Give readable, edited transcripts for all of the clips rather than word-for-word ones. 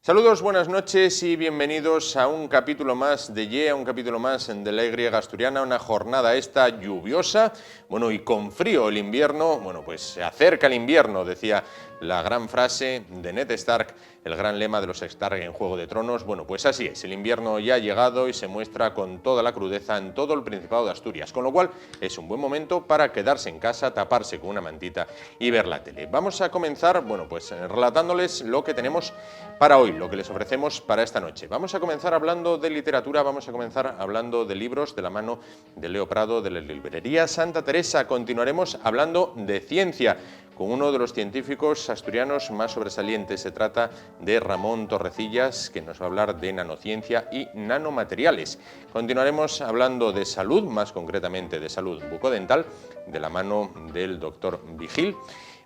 Saludos, buenas noches y bienvenidos a un capítulo más de YE, un capítulo más de la Y asturiana, una jornada esta lluviosa, bueno, y con frío el invierno, bueno, pues se acerca el invierno, decía la gran frase de Ned Stark, el gran lema de los Stark en Juego de Tronos. Bueno, pues así es, el invierno ya ha llegado y se muestra con toda la crudeza en todo el Principado de Asturias, con lo cual es un buen momento para quedarse en casa, taparse con una mantita y ver la tele. Vamos a comenzar, bueno, pues relatándoles lo que tenemos para hoy, lo que les ofrecemos para esta noche. Vamos a comenzar hablando de literatura, vamos a comenzar hablando de libros de la mano de Leo Prado, de la librería Santa Teresa. Continuaremos hablando de ciencia con uno de los científicos asturianos más sobresalientes. Se trata de Ramón Torrecillas, que nos va a hablar de nanociencia y nanomateriales. Continuaremos hablando de salud, más concretamente de salud bucodental, de la mano del doctor Vigil,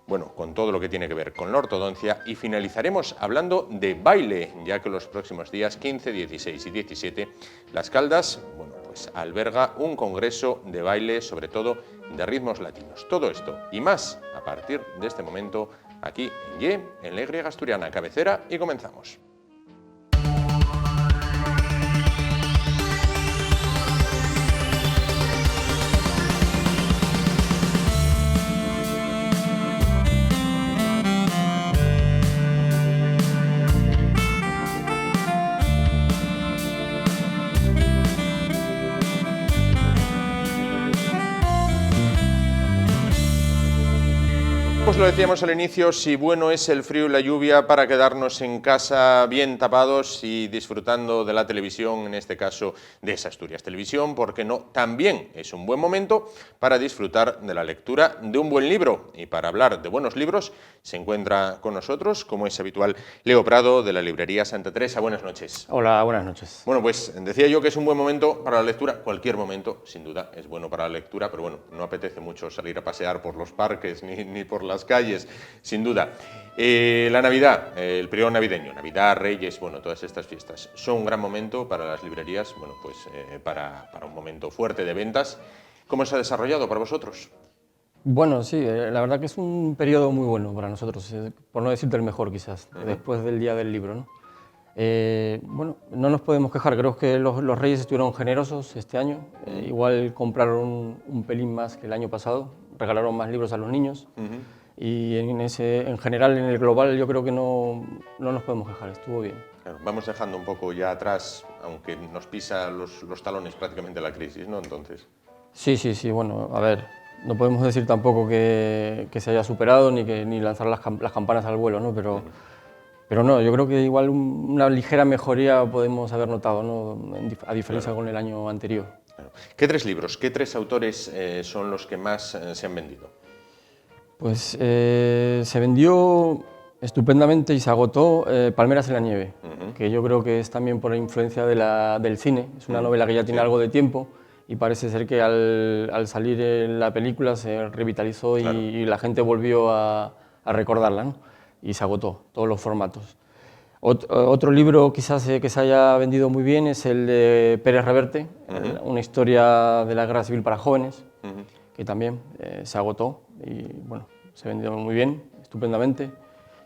bueno, con todo lo que tiene que ver con la ortodoncia, y finalizaremos hablando de baile, ya que los próximos días 15, 16 y 17 Las Caldas, bueno, pues alberga un congreso de baile, sobre todo de ritmos latinos. Todo esto y más a partir de este momento aquí en YE, en la Y asturiana, cabecera, y comenzamos. Pues lo decíamos al inicio, si bueno es el frío y la lluvia para quedarnos en casa bien tapados y disfrutando de la televisión, en este caso de esa Asturias Televisión, porque no, también es un buen momento para disfrutar de la lectura de un buen libro. Y para hablar de buenos libros se encuentra con nosotros, como es habitual, Leo Prado, de la librería Santa Teresa. Buenas noches. Hola, buenas noches. Bueno, pues decía yo que es un buen momento para la lectura. Cualquier momento, sin duda, es bueno para la lectura, pero bueno, no apetece mucho salir a pasear por los parques ni por las calles, sin duda. La Navidad, el periodo navideño, Navidad, Reyes, bueno, todas estas fiestas son un gran momento para las librerías, bueno, pues para un momento fuerte de ventas. ¿Cómo se ha desarrollado para vosotros? Bueno, sí, la verdad que es un periodo muy bueno para nosotros, por no decirte el mejor quizás, después del Día del Libro, ¿no? Bueno, no nos podemos quejar, creo que los Reyes estuvieron generosos este año, igual compraron un pelín más que el año pasado, regalaron más libros a los niños. Y en general, en el global, yo creo que no nos podemos quejar, estuvo bien. Claro, vamos dejando un poco ya atrás, aunque nos pisa los talones prácticamente la crisis, ¿no? Entonces. Sí, bueno, a ver, no podemos decir tampoco que se haya superado ni lanzar las campanas al vuelo, ¿no? Pero no, yo creo que igual una ligera mejoría podemos haber notado, ¿no? A diferencia con el año anterior. Claro. ¿Qué tres libros, qué tres autores son los que más se han vendido? Pues se vendió estupendamente y se agotó Palmeras en la nieve, que yo creo que es también por la influencia del cine. Es una novela que ya tiene algo de tiempo y parece ser que al salir en la película se revitalizó y la gente volvió a recordarla, ¿no? Y se agotó, todos los formatos. Otro libro quizás que se haya vendido muy bien es el de Pérez Reverte, una historia de la Guerra Civil para jóvenes, que también se agotó y bueno, se vendió muy bien, estupendamente.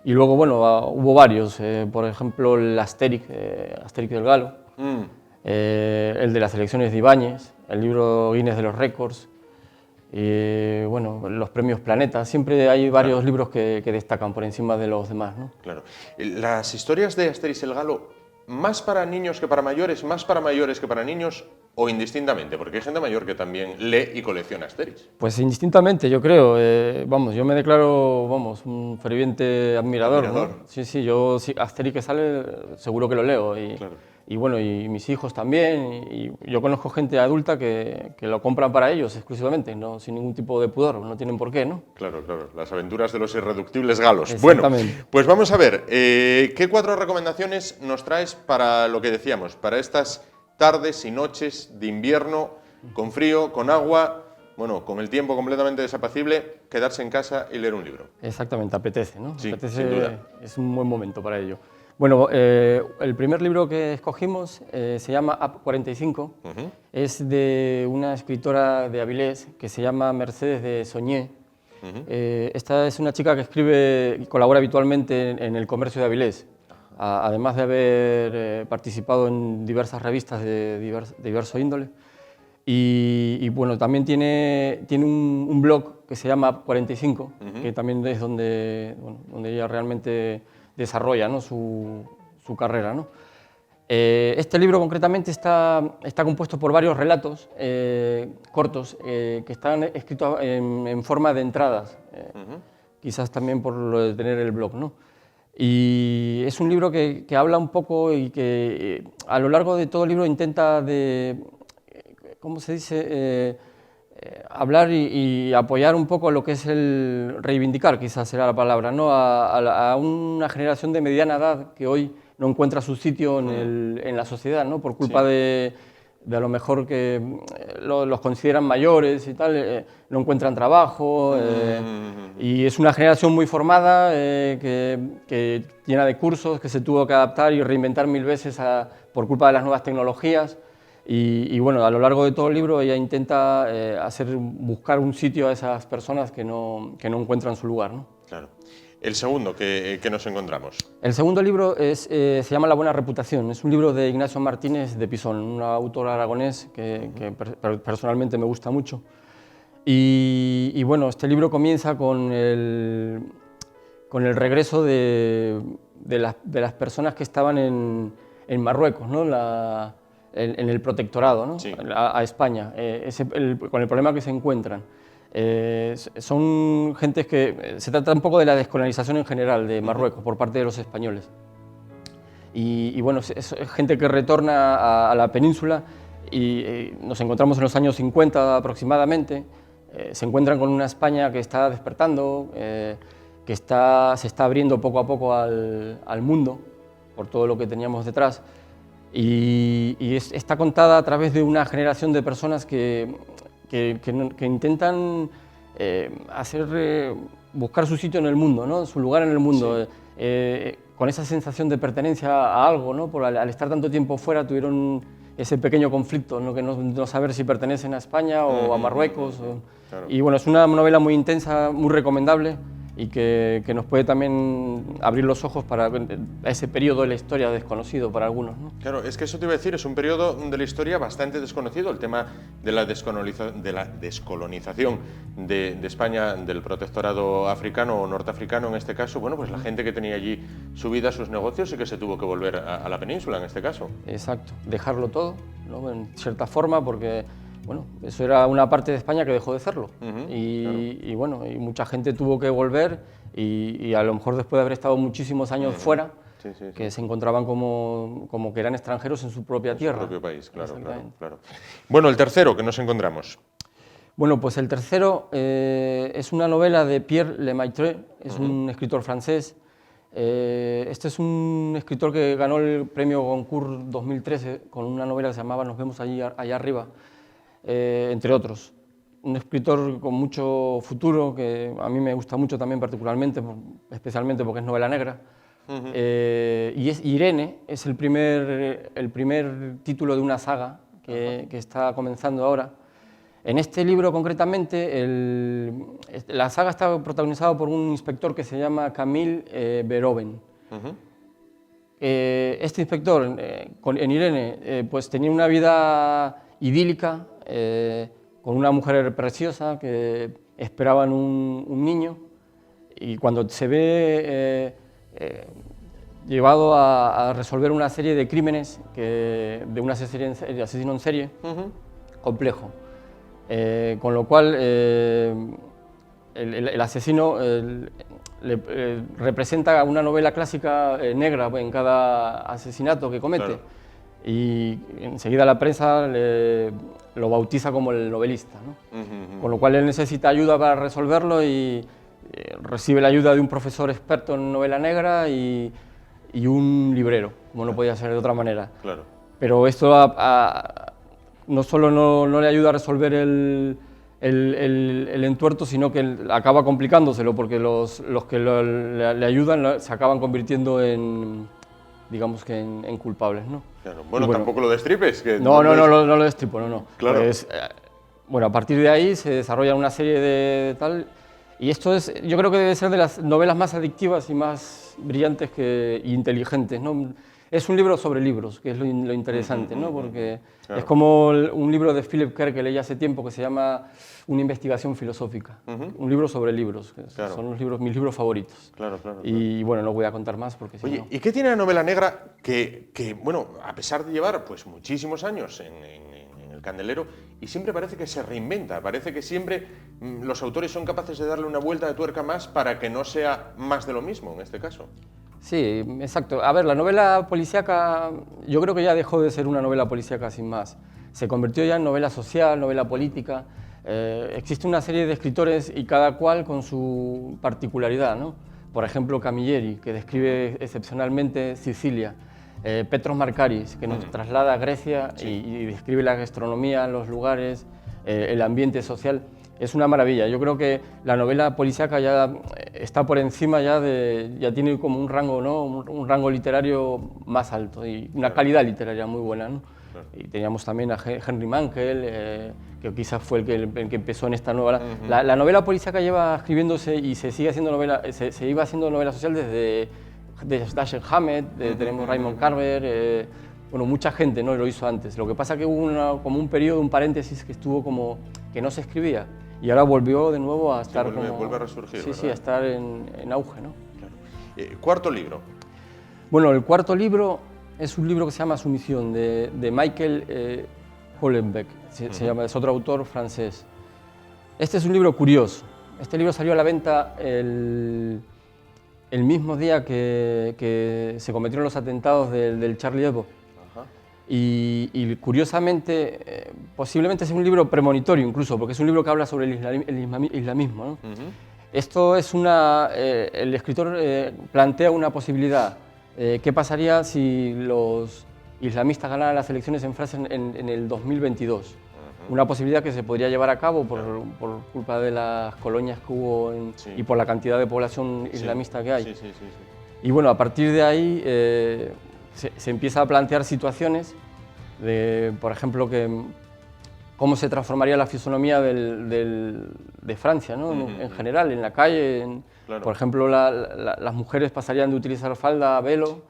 Y luego, bueno, hubo varios, por ejemplo, el Asterix del Galo, el de las elecciones de Ibáñez, el libro Guinness de los récords, y bueno, los premios Planeta. Siempre hay varios libros que destacan por encima de los demás, ¿no? Claro. Las historias de Asterix el Galo, ¿más para niños que para mayores, más para mayores que para niños o indistintamente? Porque hay gente mayor que también lee y colecciona Asterix. Pues indistintamente, yo creo. Vamos, yo me declaro, vamos, un ferviente admirador, ¿no? Sí, yo Asterix que sale seguro que lo leo. Y bueno, y mis hijos también, y yo conozco gente adulta que lo compran para ellos exclusivamente, ¿no? Sin ningún tipo de pudor, no tienen por qué, ¿no? Claro, las aventuras de los irreductibles galos. Bueno, pues vamos a ver, ¿qué cuatro recomendaciones nos traes para lo que decíamos, para estas tardes y noches de invierno, con frío, con agua, bueno, con el tiempo completamente desapacible, quedarse en casa y leer un libro? Exactamente, apetece, ¿no? Sí, apetece, sin duda. Es un buen momento para ello. Bueno, el primer libro que escogimos se llama Up 45, es de una escritora de Avilés que se llama Mercedes de Soñé. Esta es una chica que escribe y colabora habitualmente en El Comercio de Avilés. además de haber participado en diversas revistas de diverso índole. Y bueno, también tiene un blog que se llama 45, que también es donde ella realmente desarrolla, ¿no?, su carrera, ¿no? Este libro concretamente está compuesto por varios relatos cortos que están escritos en forma de entradas, quizás también por lo de tener el blog, ¿no? Y es un libro que habla un poco y que a lo largo de todo el libro intenta ¿cómo se dice?, hablar y apoyar un poco lo que es el reivindicar, quizás será la palabra, ¿no?, a una generación de mediana edad que hoy no encuentra su sitio en la sociedad, ¿no?, por culpa de a lo mejor que los consideran mayores y tal, no encuentran trabajo, y es una generación muy formada, que llena de cursos, que se tuvo que adaptar y reinventar 1000 veces por culpa de las nuevas tecnologías. Y bueno, a lo largo de todo el libro ella intenta buscar un sitio a esas personas que no encuentran su lugar, ¿no? Claro. El segundo que nos encontramos. El segundo libro se llama La buena reputación. Es un libro de Ignacio Martínez de Pisón, un autor aragonés que personalmente me gusta mucho. Y bueno, este libro comienza con el regreso de las personas que estaban en Marruecos, ¿no?, en el protectorado, ¿no?, sí, a España, con el problema que se encuentran. Son gentes que... Se trata un poco de la descolonización en general de Marruecos por parte de los españoles. Y bueno, es gente que retorna a la península y nos encontramos en los años 50 aproximadamente. Se encuentran con una España que está despertando, que se está abriendo poco a poco al mundo por todo lo que teníamos detrás. Y está contada a través de una generación de personas que intentan buscar su sitio en el mundo, ¿no?, su lugar en el mundo, sí, con esa sensación de pertenencia a algo, ¿no?, al estar tanto tiempo fuera tuvieron ese pequeño conflicto, ¿no?, que no saber si pertenecen a España o a Marruecos. Claro. Y bueno, es una novela muy intensa, muy recomendable, y que nos puede también abrir los ojos para ese periodo de la historia desconocido para algunos, ¿no? Claro, es que eso te iba a decir, es un periodo de la historia bastante desconocido, el tema de la descolonización de España, del protectorado africano o norteafricano en este caso. Bueno, pues la gente que tenía allí su vida, sus negocios, y que se tuvo que volver a la península en este caso. Exacto, dejarlo todo, ¿no?, en cierta forma, porque bueno, eso era una parte de España que dejó de serlo. Claro. Y bueno, y mucha gente tuvo que volver y a lo mejor después de haber estado muchísimos años fuera, que se encontraban como que eran extranjeros en su propia tierra. En su propio país, claro. Bueno, el tercero que nos encontramos. Bueno, pues el tercero es una novela de Pierre Lemaitre, es un escritor francés. Este es un escritor que ganó el premio Goncourt 2013 con una novela que se llamaba Nos vemos allá arriba. Entre otros. Un escritor con mucho futuro, que a mí me gusta mucho también particularmente, especialmente porque es novela negra. Y Irene es el primer título de una saga que está comenzando ahora. En este libro concretamente, la saga está protagonizada por un inspector que se llama Camille Verhoeven. Este inspector, en Irene, pues tenía una vida idílica, con una mujer preciosa que esperaban un niño, y cuando se ve llevado a resolver una serie de crímenes de un asesino en serie complejo, con lo cual el asesino representa una novela clásica negra en cada asesinato que comete. Claro. Y enseguida la prensa lo bautiza como el novelista, ¿no? Con lo cual él necesita ayuda para resolverlo y recibe la ayuda de un profesor experto en novela negra y un librero, como no podía ser de otra manera. Claro. Pero esto no solo no le ayuda a resolver el entuerto, sino que acaba complicándoselo, porque los que le ayudan se acaban convirtiendo digamos que en culpables, ¿no? Claro. Bueno, tampoco lo destripes. Que no lo destripo, no. Claro. Pues, bueno, a partir de ahí se desarrolla una serie de tal, y esto yo creo que debe ser de las novelas más adictivas y más brillantes e inteligentes, ¿no? Es un libro sobre libros, que es lo interesante, ¿no? Porque claro. es como un libro de Philip Kerr que leí hace tiempo que se llama Una investigación filosófica, un libro sobre libros, que Claro. son mis libros favoritos. Claro, claro. Y bueno, no voy a contar más porque si Oye, no... ¿y qué tiene la novela negra que, bueno, a pesar de llevar pues muchísimos años en el candelero, y siempre parece que se reinventa, parece que siempre los autores son capaces de darle una vuelta de tuerca más para que no sea más de lo mismo en este caso? Sí, exacto. A ver, la novela policíaca yo creo que ya dejó de ser una novela policíaca sin más. Se convirtió ya en novela social, novela política. Existe una serie de escritores y cada cual con su particularidad, ¿no? Por ejemplo, Camilleri, que describe excepcionalmente Sicilia. Petros Markaris, que nos traslada a Grecia y describe la gastronomía, los lugares, el ambiente social. Es una maravilla. Yo creo que la novela policíaca ya está por encima, ya tiene como un rango, ¿no? Un rango literario más alto y una calidad literaria muy buena, ¿no? Claro. Y teníamos también a Henry Mankell, que quizás fue el que empezó en esta novela. La novela policíaca lleva escribiéndose y se sigue haciendo novela, se iba haciendo novela social desde Dashiell Hammett, tenemos Raymond Carver, bueno, mucha gente, ¿no? Lo hizo antes. Lo que pasa es que hubo como un periodo, un paréntesis que estuvo como que no se escribía y ahora volvió de nuevo a estar vuelve a resurgir, sí, ¿verdad? sí, a estar en auge, ¿no? Claro. Cuarto libro. Bueno, el cuarto libro es un libro que se llama Sumisión, de Michael Houellebecq, se llama, es otro autor francés. Este es un libro curioso. Este libro salió a la venta el mismo día que se cometieron los atentados del Charlie Hebdo. Ajá. Y curiosamente, posiblemente es un libro premonitorio incluso, porque es un libro que habla sobre el islamismo, ¿no? Esto es el escritor plantea una posibilidad. ¿Qué pasaría si los islamistas ganaran las elecciones en Francia en el 2022? Una posibilidad que se podría llevar a cabo por culpa de las colonias que hubo y por la cantidad de población islamista que hay. Sí. Y bueno, a partir de ahí se empieza a plantear situaciones de, por ejemplo, cómo se transformaría la fisonomía de Francia, ¿no? En general, en la calle. Claro. Por ejemplo, las mujeres pasarían de utilizar falda a velo.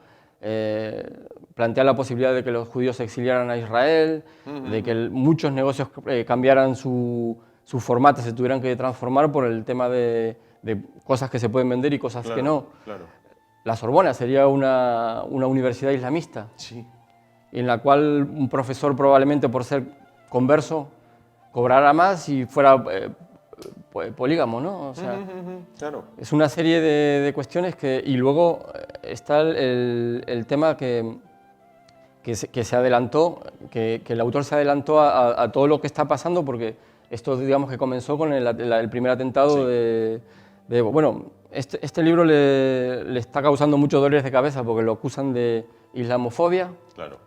Plantea la posibilidad de que los judíos se exiliaran a Israel, de que muchos negocios cambiaran su formato, se tuvieran que transformar por el tema de cosas que se pueden vender y cosas que no. Claro. La Sorbona sería una universidad islamista, Sí. en la cual un profesor probablemente por ser converso cobrara más y fuera polígamo, ¿no? O sea, Claro. es una serie de cuestiones y luego está el tema que se adelantó, que el autor se adelantó a todo lo que está pasando, porque esto, digamos, que comenzó con el primer atentado bueno, este libro le está causando muchos dolores de cabeza porque lo acusan de islamofobia. Claro.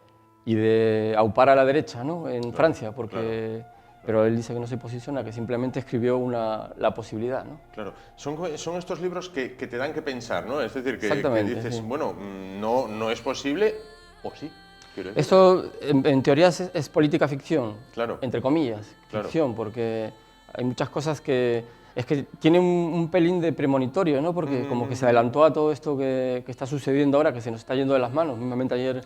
Y de aupar a la derecha, ¿no? En Francia, porque... Pero él dice que no se posiciona, que simplemente escribió la posibilidad, ¿no? Claro, son estos libros que te dan que pensar, ¿no? Es decir, que dices, sí. bueno, no es posible, o sí. Eso, en teoría, es política ficción, claro. Entre comillas, ficción, Claro. porque hay muchas cosas que... Es que tiene un pelín de premonitorio, ¿no? Porque como que se adelantó a todo esto que está sucediendo ahora, que se nos está yendo de las manos. Mismamente ayer,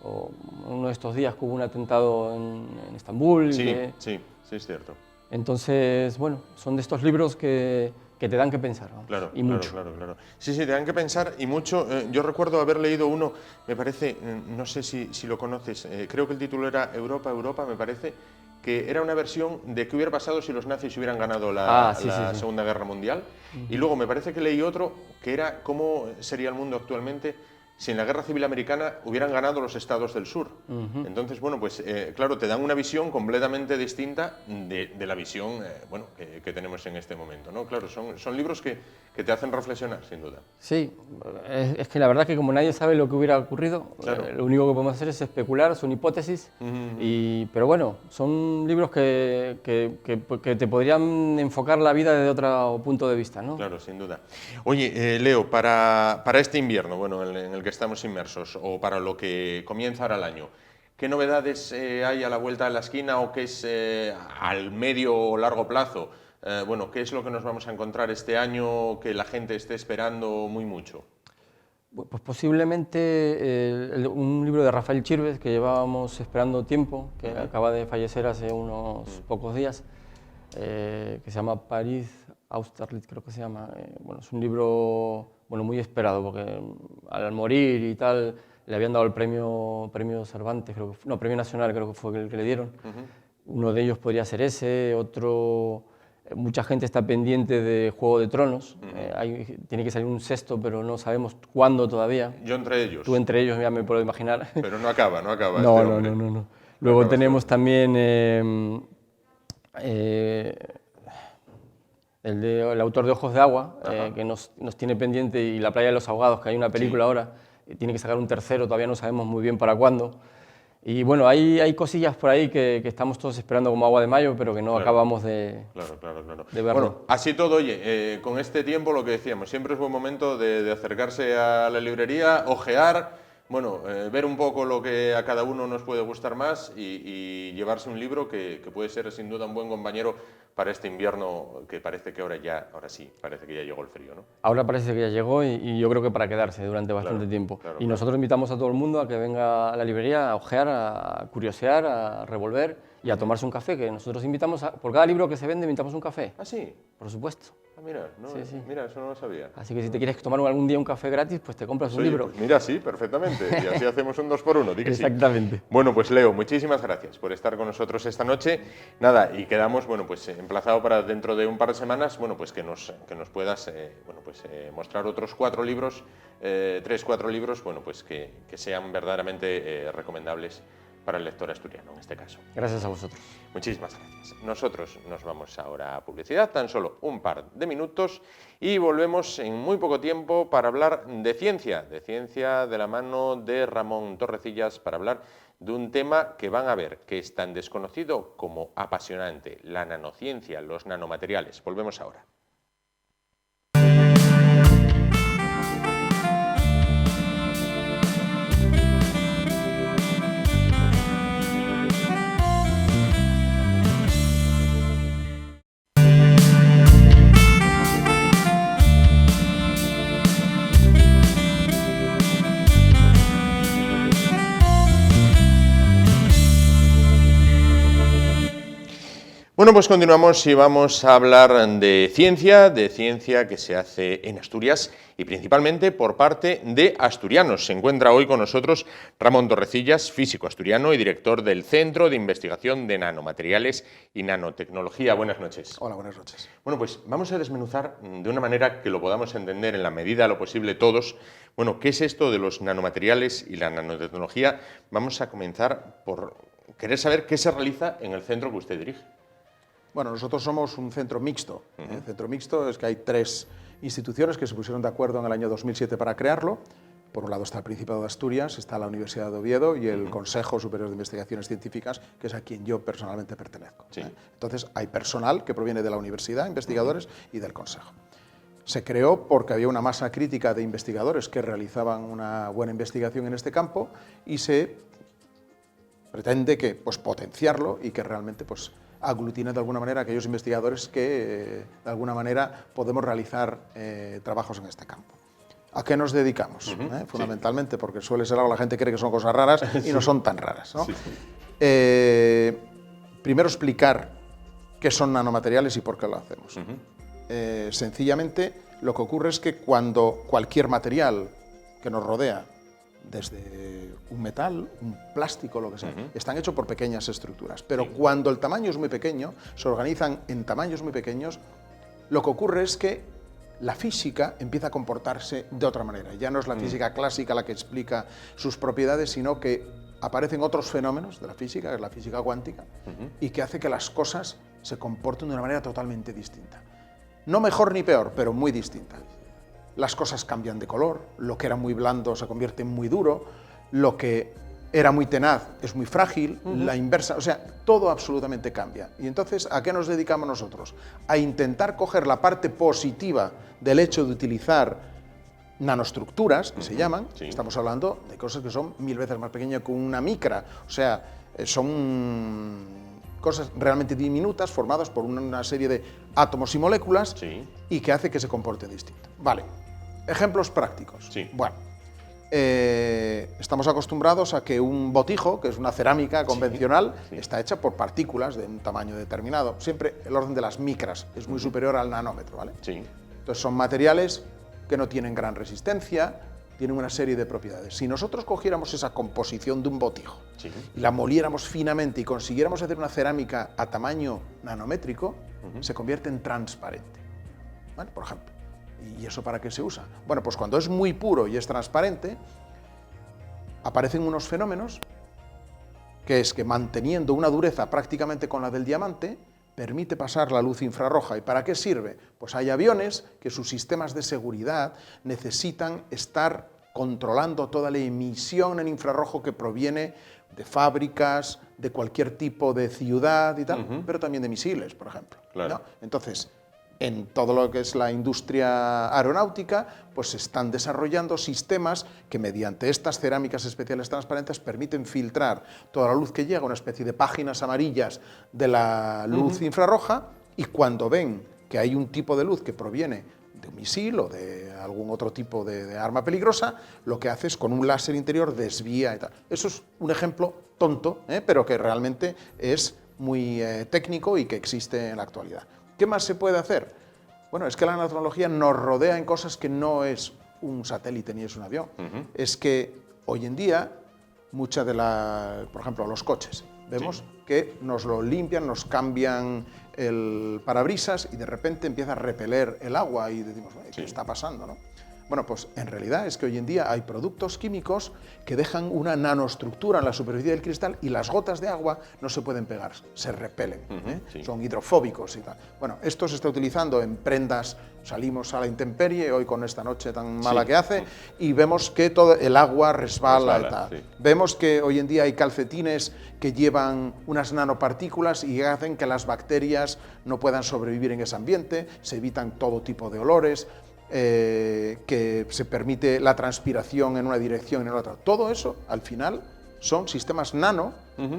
o uno de estos días, que hubo un atentado en Estambul. Sí, es cierto. Entonces, bueno, son de estos libros que te dan que pensar, vamos, claro, y mucho. Claro. Sí, te dan que pensar y mucho. Yo recuerdo haber leído uno, me parece, no sé si lo conoces, creo que el título era Europa, me parece, que era una versión de qué hubiera pasado si los nazis hubieran ganado la Segunda Guerra Mundial. Y luego me parece que leí otro que era cómo sería el mundo actualmente si en la Guerra Civil Americana hubieran ganado los estados del sur. Entonces, bueno, pues claro, te dan una visión completamente distinta de la visión bueno, que tenemos en este momento, ¿no? Claro, son libros que te hacen reflexionar, sin duda. Sí, es que la verdad que como nadie sabe lo que hubiera ocurrido, lo único que podemos hacer es especular, son hipótesis, pero bueno, son libros que te podrían enfocar la vida desde otro punto de vista, ¿no? Claro, sin duda. Oye, Leo, para este invierno, bueno, en el que estamos inmersos, o para lo que comienza ahora el año, ¿qué novedades hay a la vuelta de la esquina o qué es al medio o largo plazo? Bueno, ¿qué es lo que nos vamos a encontrar este año que la gente esté esperando muy mucho? Pues posiblemente un libro de Rafael Chirves que llevábamos esperando tiempo, que acaba de fallecer hace unos pocos días, que se llama París, Austerlitz creo que se llama. Bueno, es un libro muy esperado porque al morir y tal le habían dado el premio Cervantes, premio Nacional creo que fue el que le dieron. Uno de ellos podría ser ese, otro... Mucha gente está pendiente de Juego de Tronos. Tiene que salir un sexto, pero no sabemos cuándo todavía. Yo entre ellos. Tú entre ellos, ya me puedo imaginar. Pero no acaba. No. Luego tenemos también el autor de Ojos de Agua, que nos tiene pendiente, y La playa de los ahogados, que hay una película ahora. Tiene que sacar un tercero, todavía no sabemos muy bien para cuándo. Y bueno, hay cosillas por ahí que estamos todos esperando como agua de mayo, pero que no acabamos de verlo. Bueno, así todo, oye, con este tiempo lo que decíamos, siempre es buen momento de acercarse a la librería, ojear, ver un poco lo que a cada uno nos puede gustar más y llevarse un libro que puede ser sin duda un buen compañero para este invierno, que parece que ahora sí, parece que ya llegó el frío, ¿no? Ahora parece que ya llegó y yo creo que para quedarse durante bastante tiempo. Y nosotros invitamos a todo el mundo a que venga a la librería a ojear, a curiosear, a revolver y a tomarse un café, que nosotros invitamos, por cada libro que se vende invitamos un café. ¿Ah, sí? Por supuesto. Ah, mira, mira, eso no lo sabía. Así que si te quieres tomar algún día un café gratis, pues te compras un libro. Pues mira, sí, perfectamente. Y así hacemos un 2 por 1, di que Exactamente. Sí. Bueno, pues Leo, muchísimas gracias por estar con nosotros esta noche. Nada, y quedamos, emplazado para dentro de un par de semanas, que nos puedas, mostrar otros 4 libros, 3-4 libros, que sean verdaderamente recomendables para el lector asturiano, en este caso. Gracias a vosotros. Muchísimas gracias. Nosotros nos vamos ahora a publicidad, tan solo un par de minutos, y volvemos en muy poco tiempo para hablar de ciencia de la mano de Ramón Torrecillas, para hablar de un tema que van a ver que es tan desconocido como apasionante, la nanociencia, los nanomateriales. Volvemos ahora. Bueno, pues continuamos y vamos a hablar de ciencia que se hace en Asturias y principalmente por parte de asturianos. Se encuentra hoy con nosotros Ramón Torrecillas, físico asturiano y director del Centro de Investigación de Nanomateriales y Nanotecnología. Buenas noches. Hola, buenas noches. Bueno, pues vamos a desmenuzar de una manera que lo podamos entender en la medida de lo posible todos. Bueno, ¿qué es esto de los nanomateriales y la nanotecnología? Vamos a comenzar por querer saber qué se realiza en el centro que usted dirige. Bueno, nosotros somos un centro mixto. El centro mixto es que hay 3 instituciones que se pusieron de acuerdo en el año 2007 para crearlo. Por un lado está el Principado de Asturias, está la Universidad de Oviedo y el Consejo Superior de Investigaciones Científicas, que es a quien yo personalmente pertenezco. Sí. Entonces hay personal que proviene de la universidad, investigadores y del Consejo. Se creó porque había una masa crítica de investigadores que realizaban una buena investigación en este campo y se pretende que, potenciarlo y que realmente aglutine de alguna manera a aquellos investigadores que de alguna manera podemos realizar trabajos en este campo. ¿A qué nos dedicamos? Fundamentalmente, porque suele ser algo, la gente cree que son cosas raras y no son tan raras, ¿no? Primero explicar qué son nanomateriales y por qué lo hacemos. Sencillamente, lo que ocurre es que cuando cualquier material que nos rodea, desde un metal, un plástico, lo que sea, están hechos por pequeñas estructuras. Pero cuando el tamaño es muy pequeño, se organizan en tamaños muy pequeños, lo que ocurre es que la física empieza a comportarse de otra manera. Ya no es la física clásica la que explica sus propiedades, sino que aparecen otros fenómenos de la física, que es la física cuántica, y que hace que las cosas se comporten de una manera totalmente distinta. No mejor ni peor, pero muy distinta. Las cosas cambian de color, lo que era muy blando se convierte en muy duro, lo que era muy tenaz es muy frágil, la inversa, o sea, todo absolutamente cambia. Y entonces, ¿a qué nos dedicamos nosotros? A intentar coger la parte positiva del hecho de utilizar nanoestructuras, que se llaman, estamos hablando de cosas que son 1000 veces más pequeñas que una micra, o sea, son cosas realmente diminutas formadas por una serie de átomos y moléculas y que hace que se comporten distinto. Vale. Ejemplos prácticos. Sí. Bueno, estamos acostumbrados a que un botijo, que es una cerámica convencional, está hecha por partículas de un tamaño determinado. Siempre el orden de las micras es muy superior al nanómetro, ¿vale? Sí. Entonces son materiales que no tienen gran resistencia, tienen una serie de propiedades. Si nosotros cogiéramos esa composición de un botijo y la moliéramos finamente y consiguiéramos hacer una cerámica a tamaño nanométrico, se convierte en transparente, ¿vale? Por ejemplo. ¿Y eso para qué se usa? Bueno, pues cuando es muy puro y es transparente, aparecen unos fenómenos que es que manteniendo una dureza prácticamente con la del diamante, permite pasar la luz infrarroja. ¿Y para qué sirve? Pues hay aviones que sus sistemas de seguridad necesitan estar controlando toda la emisión en infrarrojo que proviene de fábricas, de cualquier tipo de ciudad y tal, pero también de misiles, por ejemplo, ¿no? Entonces, en todo lo que es la industria aeronáutica, pues se están desarrollando sistemas que mediante estas cerámicas especiales transparentes permiten filtrar toda la luz que llega, una especie de páginas amarillas de la luz infrarroja, y cuando ven que hay un tipo de luz que proviene de un misil o de algún otro tipo de arma peligrosa, lo que hace es con un láser interior desvía y tal. Eso es un ejemplo tonto, pero que realmente es muy técnico y que existe en la actualidad. ¿Qué más se puede hacer? Bueno, es que la nanotecnología nos rodea en cosas que no es un satélite ni es un avión. Es que hoy en día, por ejemplo, los coches, vemos que nos lo limpian, nos cambian el parabrisas y de repente empieza a repeler el agua y decimos, ¿qué está pasando, no? Bueno, pues en realidad es que hoy en día hay productos químicos que dejan una nanoestructura en la superficie del cristal y las gotas de agua no se pueden pegar, se repelen, son hidrofóbicos y tal. Bueno, esto se está utilizando en prendas, salimos a la intemperie, hoy con esta noche tan mala que hace, y vemos que todo el agua resbala y tal. Vemos que hoy en día hay calcetines que llevan unas nanopartículas y hacen que las bacterias no puedan sobrevivir en ese ambiente, se evitan todo tipo de olores, que se permite la transpiración en una dirección y en otra. Todo eso, al final, son sistemas nano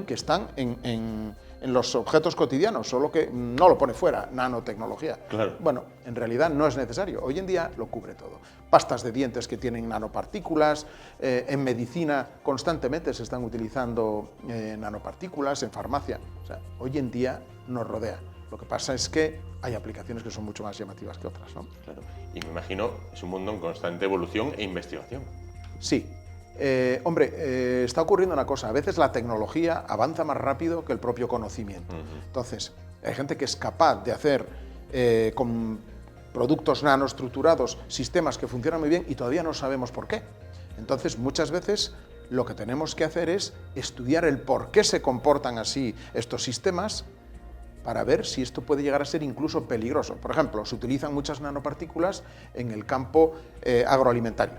que están en los objetos cotidianos, solo que no lo pone fuera, nanotecnología. Claro. Bueno, en realidad no es necesario. Hoy en día lo cubre todo. Pastas de dientes que tienen nanopartículas, en medicina constantemente se están utilizando nanopartículas, en farmacia. O sea, hoy en día nos rodea. Lo que pasa es que hay aplicaciones que son mucho más llamativas que otras, ¿no? Claro. Y me imagino, es un mundo en constante evolución e investigación. Sí. Está ocurriendo una cosa. A veces la tecnología avanza más rápido que el propio conocimiento. Entonces, hay gente que es capaz de hacer con productos nanoestructurados sistemas que funcionan muy bien y todavía no sabemos por qué. Entonces, muchas veces lo que tenemos que hacer es estudiar el por qué se comportan así estos sistemas, para ver si esto puede llegar a ser incluso peligroso. Por ejemplo, se utilizan muchas nanopartículas en el campo agroalimentario.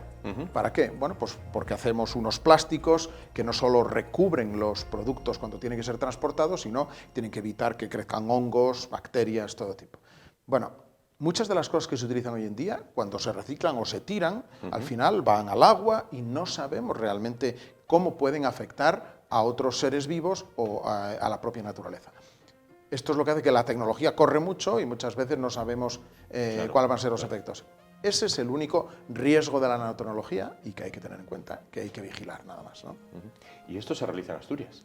¿Para qué? Bueno, pues porque hacemos unos plásticos que no solo recubren los productos cuando tienen que ser transportados, sino tienen que evitar que crezcan hongos, bacterias, todo tipo. Bueno, muchas de las cosas que se utilizan hoy en día, cuando se reciclan o se tiran, al final van al agua y no sabemos realmente cómo pueden afectar a otros seres vivos o a la propia naturaleza. Esto es lo que hace que la tecnología corre mucho y muchas veces no sabemos cuáles van a ser los efectos. Ese es el único riesgo de la nanotecnología y que hay que tener en cuenta, que hay que vigilar nada más, ¿no? ¿Y esto se realiza en Asturias?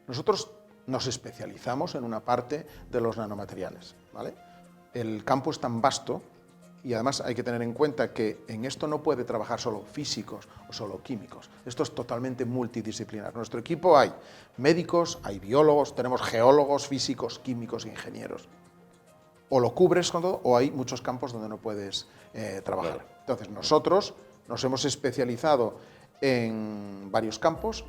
Nosotros nos especializamos en una parte de los nanomateriales, ¿vale? El campo es tan vasto y además hay que tener en cuenta que en esto no puede trabajar solo físicos o solo químicos. Esto es totalmente multidisciplinar. En nuestro equipo hay médicos, hay biólogos, tenemos geólogos, físicos, químicos, ingenieros. O lo cubres con todo o hay muchos campos donde no puedes trabajar. Claro. Entonces nosotros nos hemos especializado en varios campos.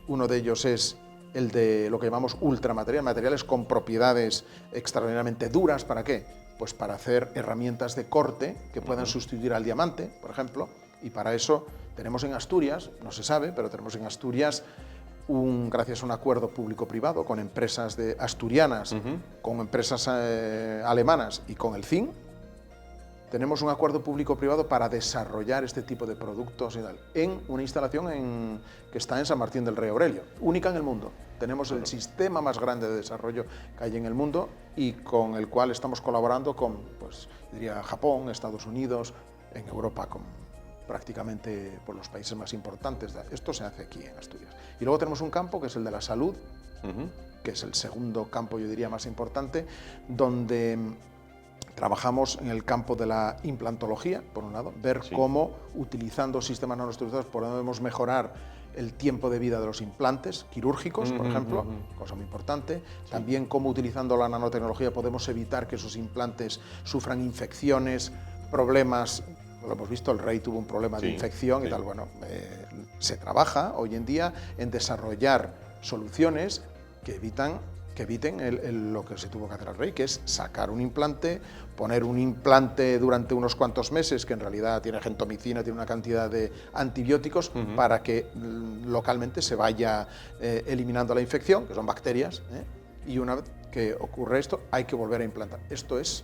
Uno de ellos es el de lo que llamamos ultramaterial, materiales con propiedades extraordinariamente duras. ¿Para qué? Pues para hacer herramientas de corte que puedan sustituir al diamante, por ejemplo, y para eso tenemos en Asturias, no se sabe, pero tenemos en Asturias, gracias a un acuerdo público-privado con empresas asturianas, con empresas alemanas y con el CIN, tenemos un acuerdo público-privado para desarrollar este tipo de productos y tal, en una instalación que está en San Martín del Rey Aurelio, única en el mundo. Tenemos el sistema más grande de desarrollo que hay en el mundo y con el cual estamos colaborando con, pues, diría, Japón, Estados Unidos, en Europa, con prácticamente por los países más importantes. Esto se hace aquí en Asturias. Y luego tenemos un campo que es el de la salud, que es el segundo campo, yo diría, más importante, donde trabajamos en el campo de la implantología, por un lado, ver cómo, utilizando sistemas nanoestructurados, podemos mejorar el tiempo de vida de los implantes quirúrgicos, por ejemplo, cosa muy importante. También cómo, utilizando la nanotecnología, podemos evitar que esos implantes sufran infecciones, problemas. Lo hemos visto, el rey tuvo un problema de infección y tal. Bueno, se trabaja hoy en día en desarrollar soluciones que eviten lo que se tuvo que hacer al rey, que es sacar un implante, poner un implante durante unos cuantos meses, que en realidad tiene gentamicina, tiene una cantidad de antibióticos, para que localmente se vaya eliminando la infección, que son bacterias, y una vez que ocurre esto, hay que volver a implantar. Esto es